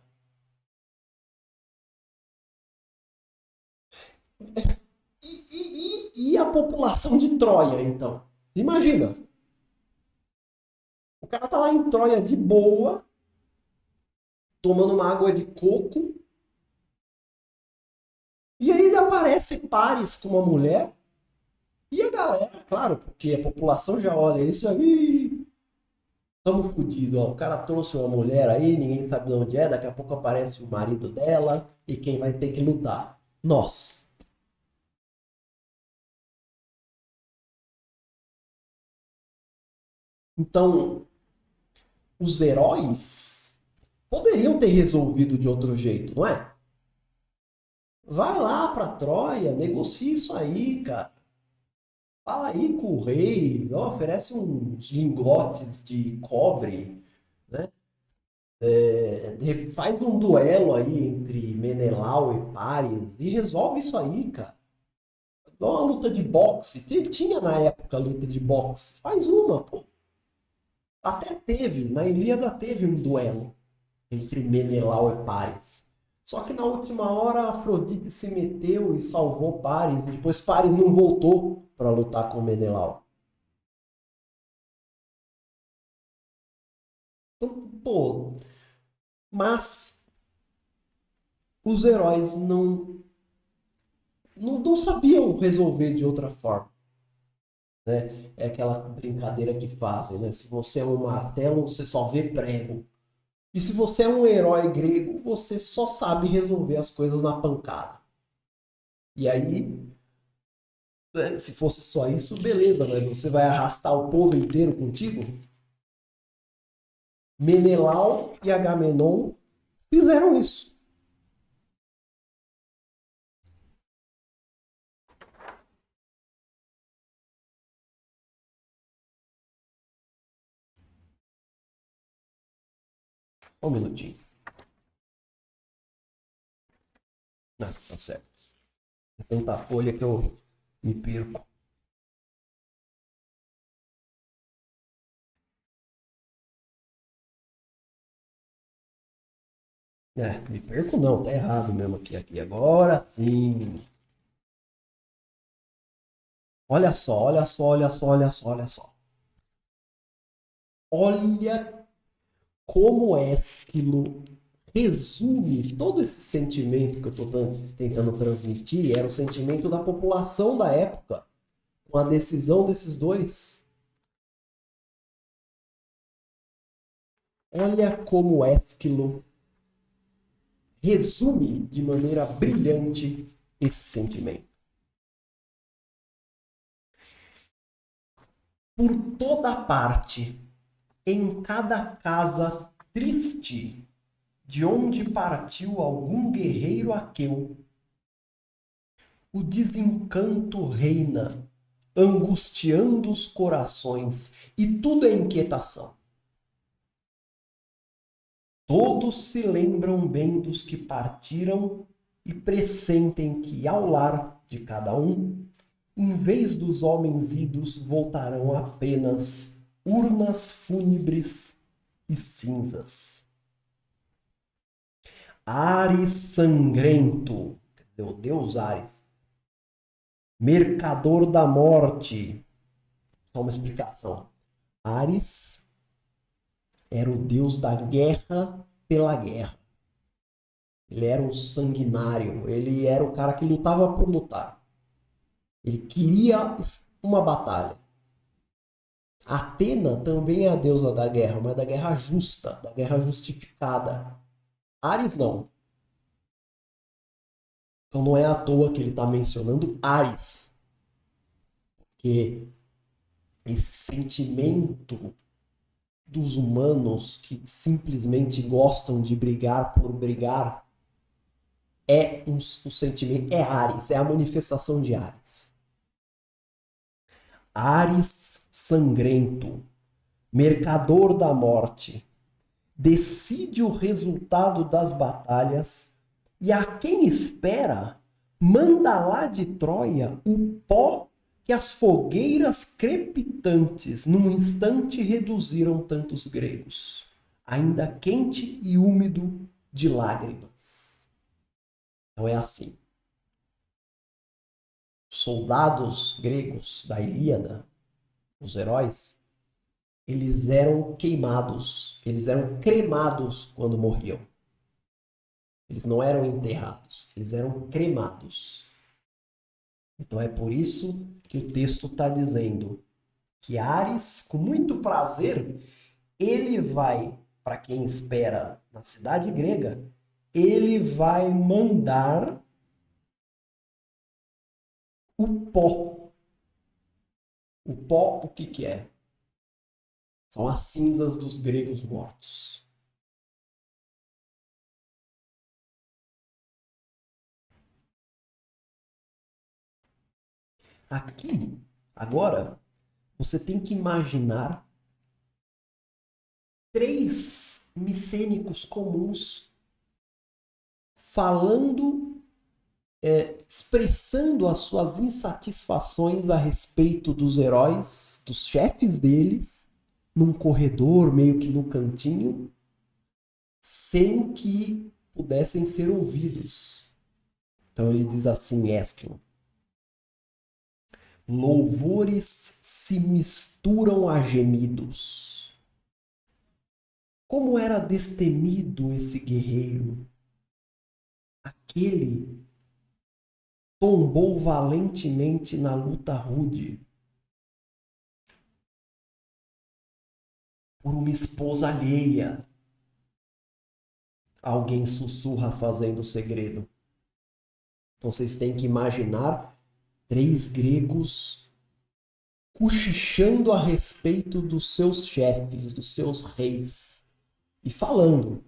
E a população de Troia, então? Imagina, o cara tá lá em Troia de boa, tomando uma água de coco, e aí aparece Paris com uma mulher, e a galera, claro, porque a população já olha isso e já, ih, tamo fudido, ó. O cara trouxe uma mulher aí, ninguém sabe de onde é, daqui a pouco aparece o marido dela, e quem vai ter que lutar? Nós. Então, os heróis poderiam ter resolvido de outro jeito, não é? Vai lá pra Troia, negocia isso aí, cara. Fala aí com o rei, ó, oferece uns lingotes de cobre, né? Faz um duelo aí entre Menelau e Paris e resolve isso aí, cara. Dá uma luta de boxe. Tinha na época luta de boxe. Faz uma, pô. Até teve, na Ilíada teve um duelo entre Menelau e Paris. Só que na última hora a Afrodite se meteu e salvou Paris. E depois Paris não voltou para lutar com Menelau. Então, pô, mas os heróis não sabiam resolver de outra forma, né? É aquela brincadeira que fazem, né? Se você é um martelo, você só vê prego. E se você é um herói grego, você só sabe resolver as coisas na pancada. E aí, né, se fosse só isso, beleza, mas você vai arrastar o povo inteiro contigo? Menelau e Agamenon fizeram isso. Só um minutinho. Não, tá certo. É tanta folha que eu me perco. Me perco não, tá errado mesmo aqui. Agora sim. Olha só, olha só, olha só, olha só, olha só. Olha como Ésquilo resume todo esse sentimento que eu estou tentando transmitir. Era o sentimento da população da época, com a decisão desses dois. Olha como Ésquilo resume de maneira brilhante esse sentimento. Por toda parte, em cada casa triste, de onde partiu algum guerreiro aqueu, o desencanto reina, angustiando os corações, e tudo é inquietação. Todos se lembram bem dos que partiram e pressentem que, ao lar de cada um, em vez dos homens idos, voltarão apenas urnas fúnebres e cinzas. Ares sangrento, quer dizer, o deus Ares, mercador da morte. Só uma explicação. Ares era o deus da guerra pela guerra. Ele era um sanguinário, ele era o cara que lutava por lutar. Ele queria uma batalha. Atena também é a deusa da guerra, mas da guerra justa, da guerra justificada. Ares não. Então não é à toa que ele está mencionando Ares. Porque esse sentimento dos humanos que simplesmente gostam de brigar por brigar o sentimento, é Ares, é a manifestação de Ares. Ares sangrento, mercador da morte, decide o resultado das batalhas e a quem espera manda lá de Troia o pó que as fogueiras crepitantes num instante reduziram tantos gregos, ainda quente e úmido de lágrimas. Então é assim. Os soldados gregos da Ilíada, os heróis, eles eram queimados, eles eram cremados quando morriam. Eles não eram enterrados, eles eram cremados. Então é por isso que o texto está dizendo que Ares, com muito prazer, ele vai, para quem espera na cidade grega, ele vai mandar o pó. O pó, o que que é? São as cinzas dos gregos mortos. Aqui, agora, você tem que imaginar 3 micênicos comuns falando, expressando as suas insatisfações a respeito dos heróis, dos chefes deles, num corredor, meio que no cantinho, sem que pudessem ser ouvidos. Então ele diz assim, Ésquilo: louvores se misturam a gemidos. Como era destemido esse guerreiro! Aquele tombou valentemente na luta rude por uma esposa alheia. Alguém sussurra fazendo segredo. Então vocês têm que imaginar 3 gregos cochichando a respeito dos seus chefes, dos seus reis, e falando: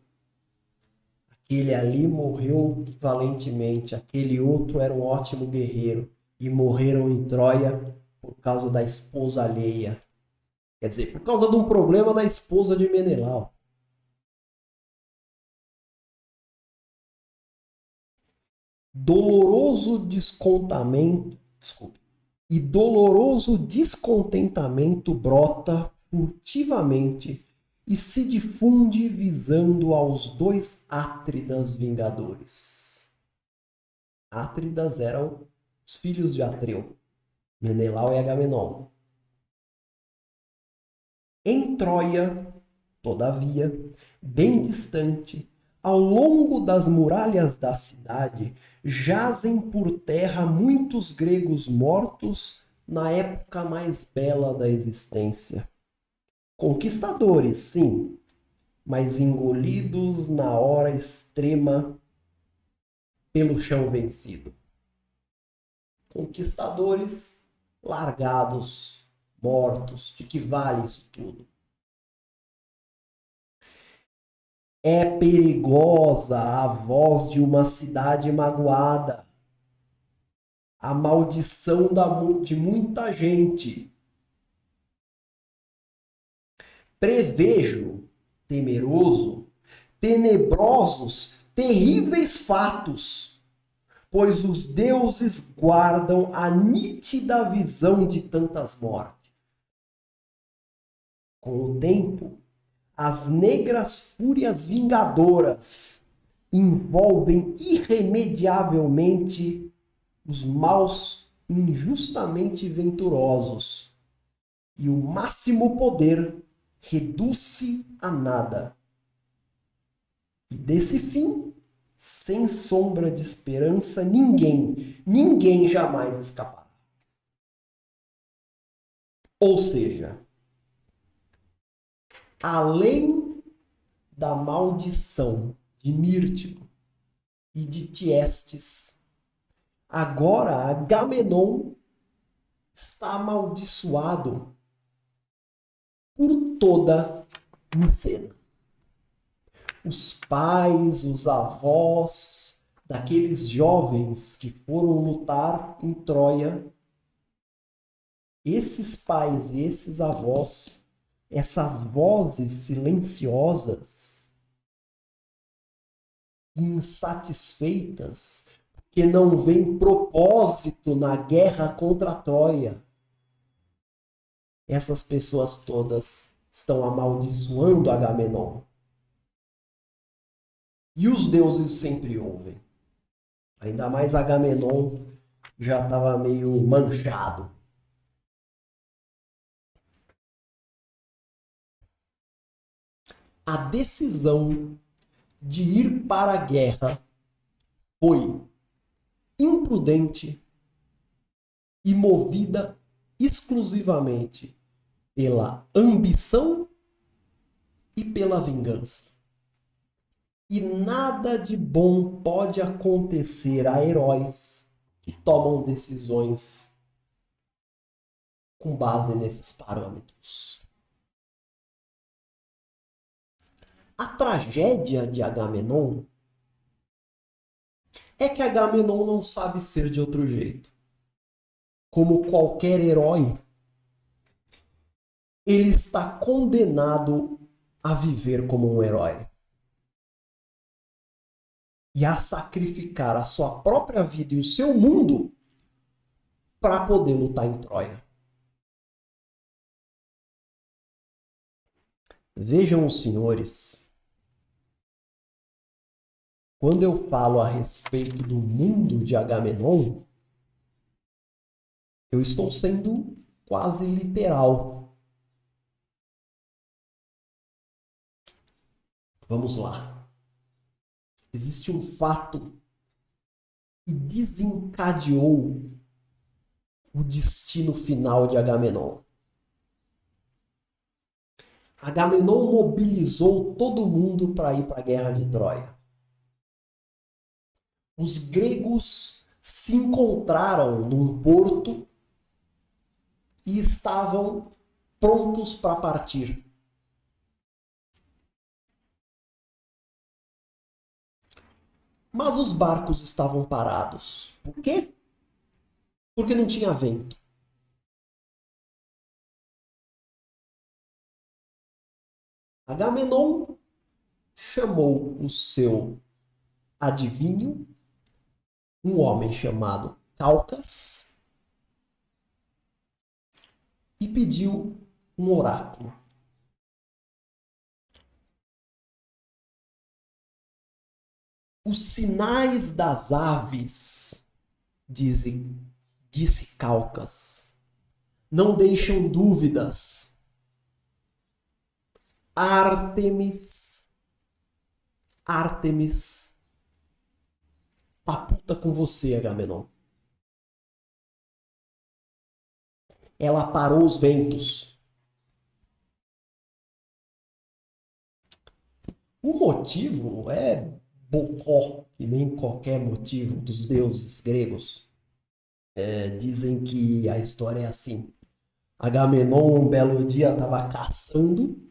aquele ali morreu valentemente, aquele outro era um ótimo guerreiro, e morreram em Troia por causa da esposa alheia. Quer dizer, por causa de um problema da esposa de Menelau. Doloroso descontamento, desculpe, e doloroso descontentamento brota furtivamente e se difunde visando aos 2 Átridas vingadores. Átridas eram os filhos de Atreu, Menelau e Agamenon. Em Troia, todavia, bem distante, ao longo das muralhas da cidade, jazem por terra muitos gregos mortos na época mais bela da existência. Conquistadores, sim, mas engolidos na hora extrema pelo chão vencido. Conquistadores largados, mortos. De que vale isso tudo? É perigosa a voz de uma cidade magoada. A maldição de muita gente. Prevejo, temeroso, tenebrosos, terríveis fatos, pois os deuses guardam a nítida visão de tantas mortes. Com o tempo, as negras fúrias vingadoras envolvem irremediavelmente os maus injustamente venturosos, e o máximo poder reduz-se a nada. E desse fim, sem sombra de esperança, ninguém jamais escapará. Ou seja, além da maldição de Mírtilo e de Tiestes, agora Agamenon está amaldiçoado por toda Micena. Os pais, os avós daqueles jovens que foram lutar em Troia, esses pais e esses avós, essas vozes silenciosas, insatisfeitas, que não veem propósito na guerra contra a Troia, essas pessoas todas estão amaldiçoando Agamenon. E os deuses sempre ouvem. Ainda mais Agamenon já estava meio manchado. A decisão de ir para a guerra foi imprudente e movida exclusivamente pela ambição e pela vingança. E nada de bom pode acontecer a heróis que tomam decisões com base nesses parâmetros. A tragédia de Agamenon é que Agamenon não sabe ser de outro jeito. Como qualquer herói, ele está condenado a viver como um herói e a sacrificar a sua própria vida e o seu mundo para poder lutar em Troia. Vejam os senhores, quando eu falo a respeito do mundo de Agamenon, eu estou sendo quase literal. Vamos lá. Existe um fato que desencadeou o destino final de Agamenon. Agamenon mobilizou todo mundo para ir para a guerra de Troia. Os gregos se encontraram num porto e estavam prontos para partir. Mas os barcos estavam parados. Por quê? Porque não tinha vento. Agamenon chamou o seu adivinho, um homem chamado Calcas, e pediu um oráculo. Os sinais das aves, disse Calcas, não deixam dúvidas. Ártemis tá puta com você, Agamenon. Ela parou os ventos. O motivo é bocó, que nem qualquer motivo dos deuses gregos. Dizem que a história é assim. Agamenon, um belo dia, estava caçando.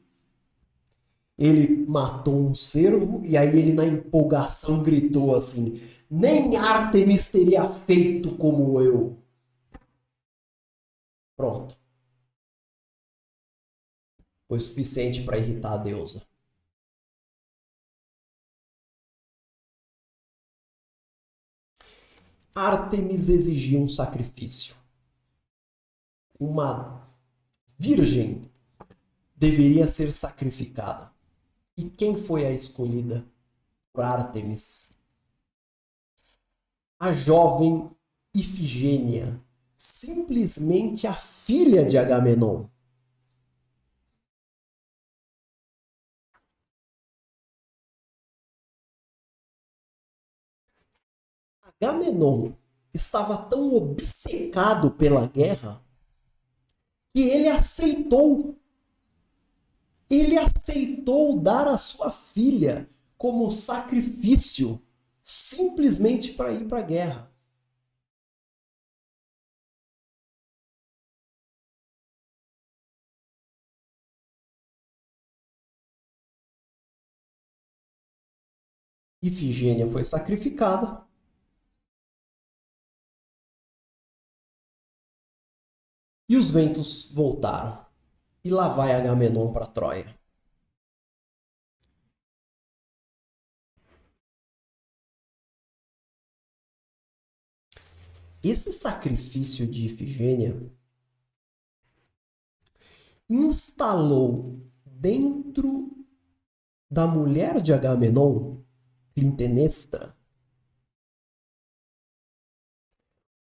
Ele matou um cervo e aí ele, na empolgação, gritou assim: nem Ártemis teria feito como eu. Pronto. Foi suficiente para irritar a deusa. Ártemis exigia um sacrifício. Uma virgem deveria ser sacrificada. E quem foi a escolhida por Ártemis? A jovem Ifigênia, simplesmente a filha de Agamenon. Agamenon estava tão obcecado pela guerra que ele aceitou dar a sua filha como sacrifício simplesmente para ir para a guerra. Ifigênia foi sacrificada. E os ventos voltaram. E lá vai Agamenon para Troia. Esse sacrifício de Ifigênia instalou dentro da mulher de Agamenon, Clitemnestra,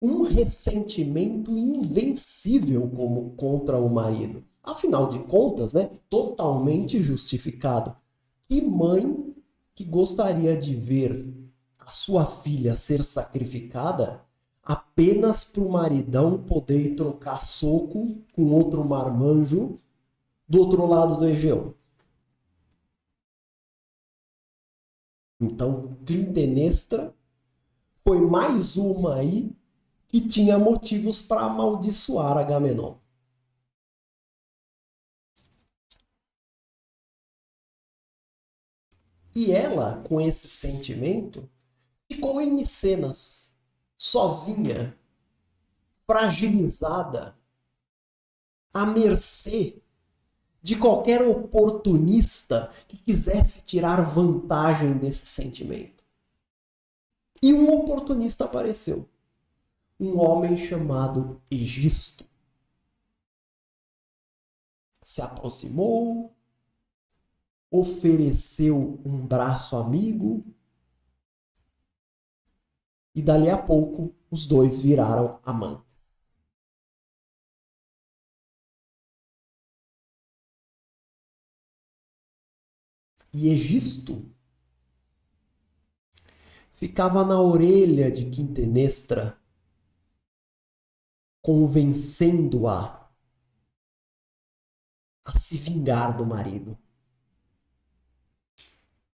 um ressentimento invencível como contra o marido. Afinal de contas, né, totalmente justificado. Que mãe que gostaria de ver a sua filha ser sacrificada apenas para o maridão poder trocar soco com outro marmanjo do outro lado do Egeu? Então, Clitemnestra foi mais uma aí que tinha motivos para amaldiçoar Agamenon. E ela, com esse sentimento, ficou em Micenas, sozinha, fragilizada, à mercê de qualquer oportunista que quisesse tirar vantagem desse sentimento. E um oportunista apareceu. Um homem chamado Egisto. Se aproximou, ofereceu um braço amigo e dali a pouco os dois viraram amantes. E Egisto ficava na orelha de Clitemnestra, convencendo-a a se vingar do marido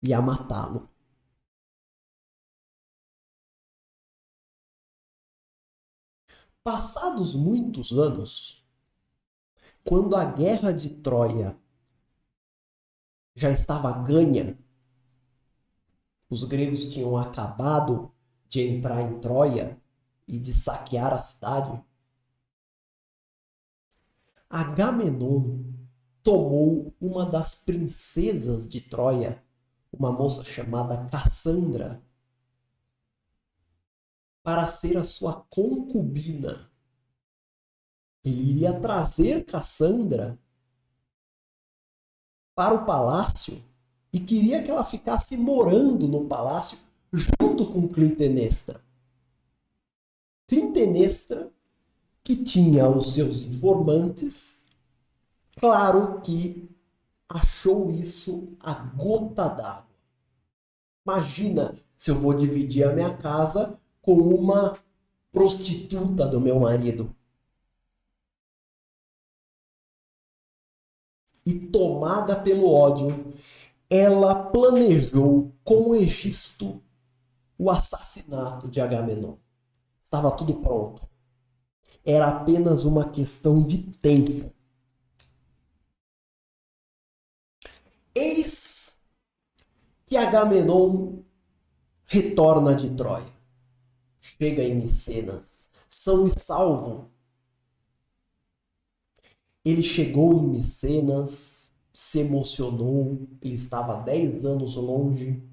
e a matá-lo. Passados muitos anos, quando a guerra de Troia já estava ganha, os gregos tinham acabado de entrar em Troia e de saquear a cidade, Agamenon tomou uma das princesas de Troia, uma moça chamada Cassandra, para ser a sua concubina. Ele iria trazer Cassandra para o palácio e queria que ela ficasse morando no palácio junto com Clitemnestra. Clitemnestra, que tinha os seus informantes, claro que achou isso a gota d'água. Imagina se eu vou dividir a minha casa com uma prostituta do meu marido. E tomada pelo ódio, ela planejou com Egisto o assassinato de Agamenon. Estava tudo pronto. Era apenas uma questão de tempo. Eis que Agamenon retorna de Troia. Chega em Micenas, são e salvo. Ele chegou em Micenas, se emocionou, ele estava 10 anos longe,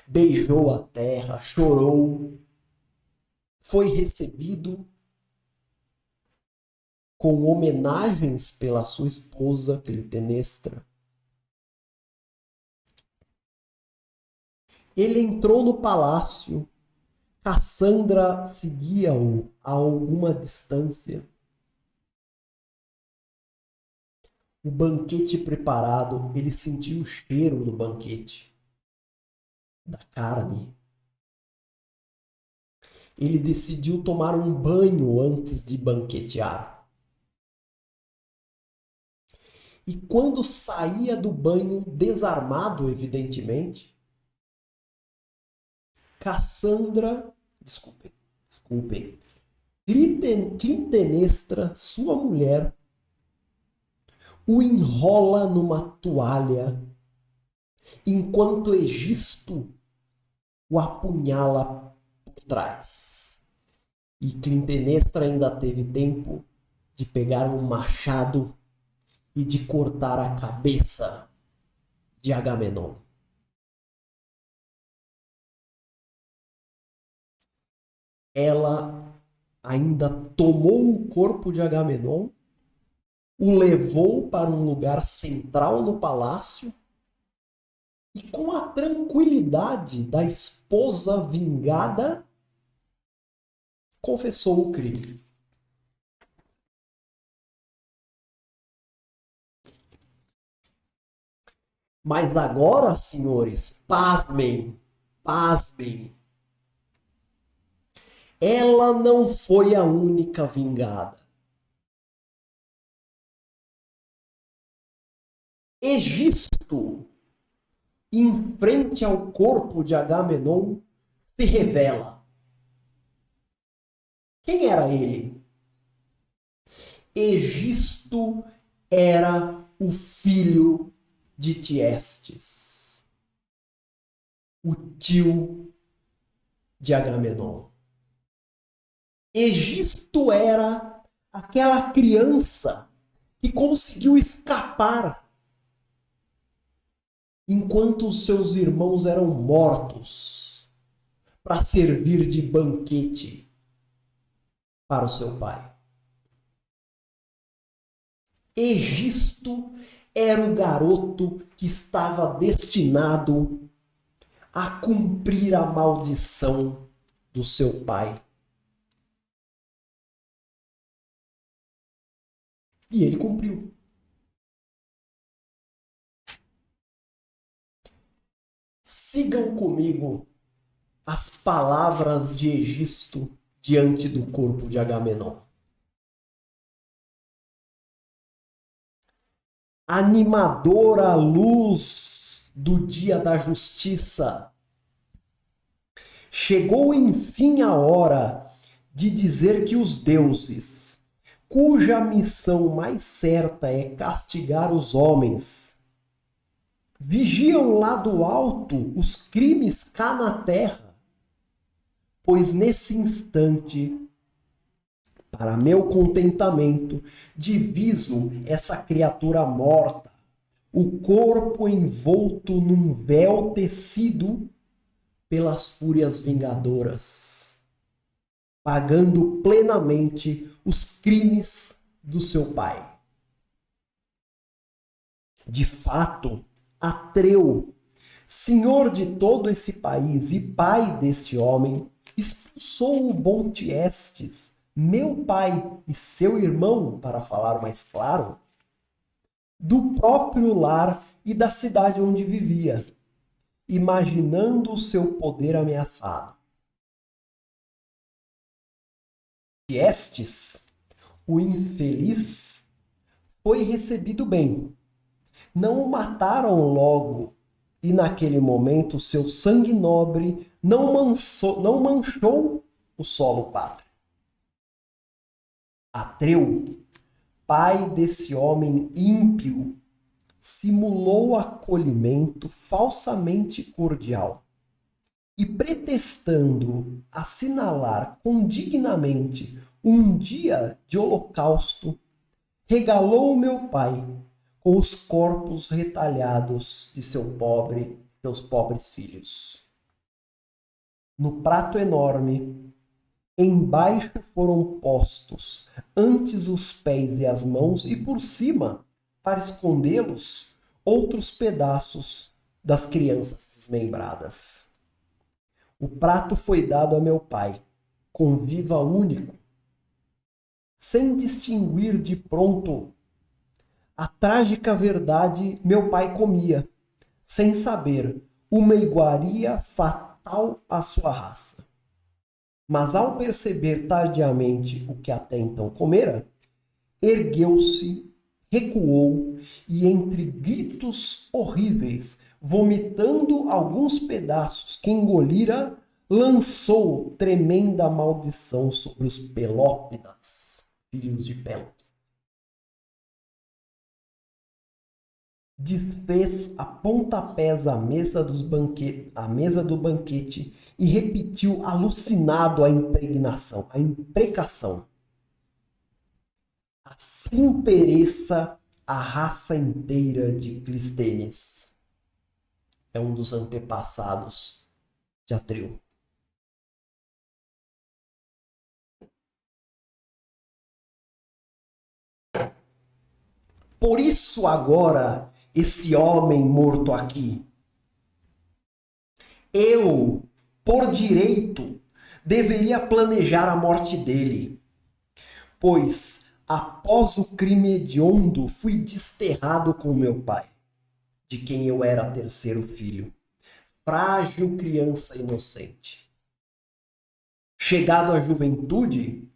beijou a terra, chorou, foi recebido com homenagens pela sua esposa Clitemnestra. Ele entrou no palácio, Cassandra seguia-o a alguma distância. O banquete preparado, ele sentiu o cheiro do banquete, da carne. Ele decidiu tomar um banho antes de banquetear. E quando saía do banho, desarmado, evidentemente, Cassandra, desculpem, Clitemnestra, sua mulher, o enrola numa toalha, enquanto Egisto o apunhala por trás. E Clitemnestra ainda teve tempo de pegar um machado e de cortar a cabeça de Agamenon. Ela ainda tomou o corpo de Agamenon, o levou para um lugar central no palácio e, com a tranquilidade da esposa vingada, confessou o crime. Mas agora, senhores, pasmem, pasmem. Ela não foi a única vingada. Egisto, em frente ao corpo de Agamenon, se revela. Quem era ele? Egisto era o filho de Tiestes, o tio de Agamenon. Egisto era aquela criança que conseguiu escapar enquanto os seus irmãos eram mortos para servir de banquete para o seu pai. Egisto era o garoto que estava destinado a cumprir a maldição do seu pai. E ele cumpriu. Sigam comigo as palavras de Egisto diante do corpo de Agamenon. Animadora luz do dia da justiça, chegou enfim a hora de dizer que os deuses, cuja missão mais certa é castigar os homens, vigiam lá do alto os crimes cá na terra, pois nesse instante, para meu contentamento, diviso essa criatura morta, o corpo envolto num véu tecido pelas fúrias vingadoras, pagando plenamente os crimes do seu pai. De fato, Atreu, senhor de todo esse país e pai desse homem, expulsou o bom Tiestes, meu pai e seu irmão, para falar mais claro, do próprio lar e da cidade onde vivia, imaginando o seu poder ameaçado. Tiestes, o infeliz, foi recebido bem. Não o mataram logo, e naquele momento seu sangue nobre não manchou o solo pátrio. Atreu, pai desse homem ímpio, simulou acolhimento falsamente cordial e, pretextando assinalar condignamente um dia de holocausto, regalou meu pai com os corpos retalhados de seus pobres filhos. No prato enorme, embaixo foram postos antes os pés e as mãos e por cima, para escondê-los, outros pedaços das crianças desmembradas. O prato foi dado a meu pai, conviva único, sem distinguir de pronto a trágica verdade. Meu pai comia, sem saber, uma iguaria fatal à sua raça. Mas ao perceber tardiamente o que até então comera, ergueu-se, recuou e, entre gritos horríveis, vomitando alguns pedaços que engolira, lançou tremenda maldição sobre os Pelópidas, filhos de Pélops. Desfez a pontapés a mesa do banquete e repetiu alucinado a imprecação. Assim pereça a raça inteira de Clístenes. É um dos antepassados de Atreu. Por isso agora, esse homem morto aqui, eu, por direito, deveria planejar a morte dele, pois após o crime hediondo fui desterrado com meu pai, de quem eu era terceiro filho, frágil criança inocente. Chegado à juventude,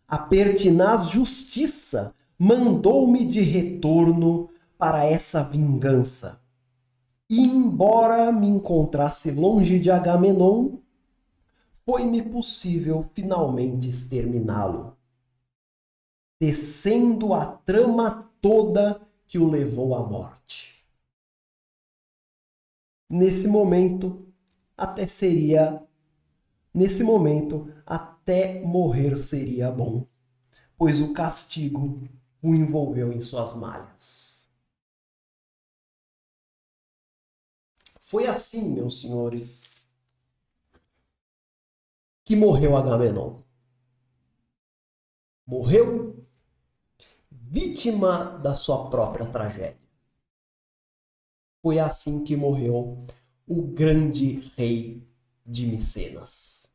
a pertinaz justiça mandou-me de retorno para essa vingança. E embora me encontrasse longe de Agamenon, foi-me possível finalmente exterminá-lo, tecendo a trama toda que o levou à morte. Nesse momento, até morrer seria bom, pois o castigo o envolveu em suas malhas. Foi assim, meus senhores, que morreu Agamenon. Morreu vítima da sua própria tragédia. Foi assim que morreu o grande rei de Micenas.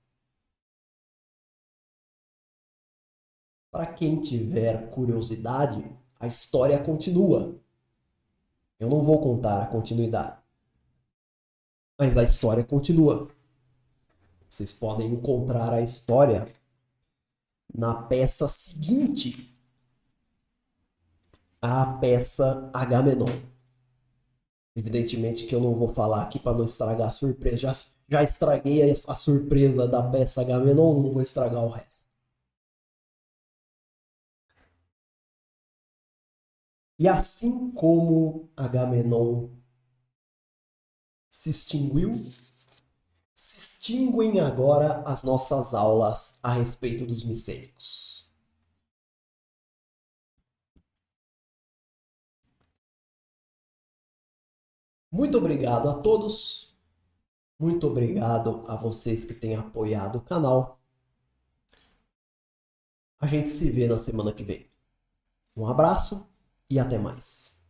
Para quem tiver curiosidade, a história continua. Eu não vou contar a continuidade, mas a história continua. Vocês podem encontrar a história na peça seguinte, a peça Agamenon. Evidentemente que eu não vou falar aqui para não estragar a surpresa. Já estraguei a surpresa da peça Agamenon, não vou estragar o resto. E assim como Agamenon se extinguiu, se extinguem agora as nossas aulas a respeito dos micênicos. Muito obrigado a todos. Muito obrigado a vocês que têm apoiado o canal. A gente se vê na semana que vem. Um abraço e até mais.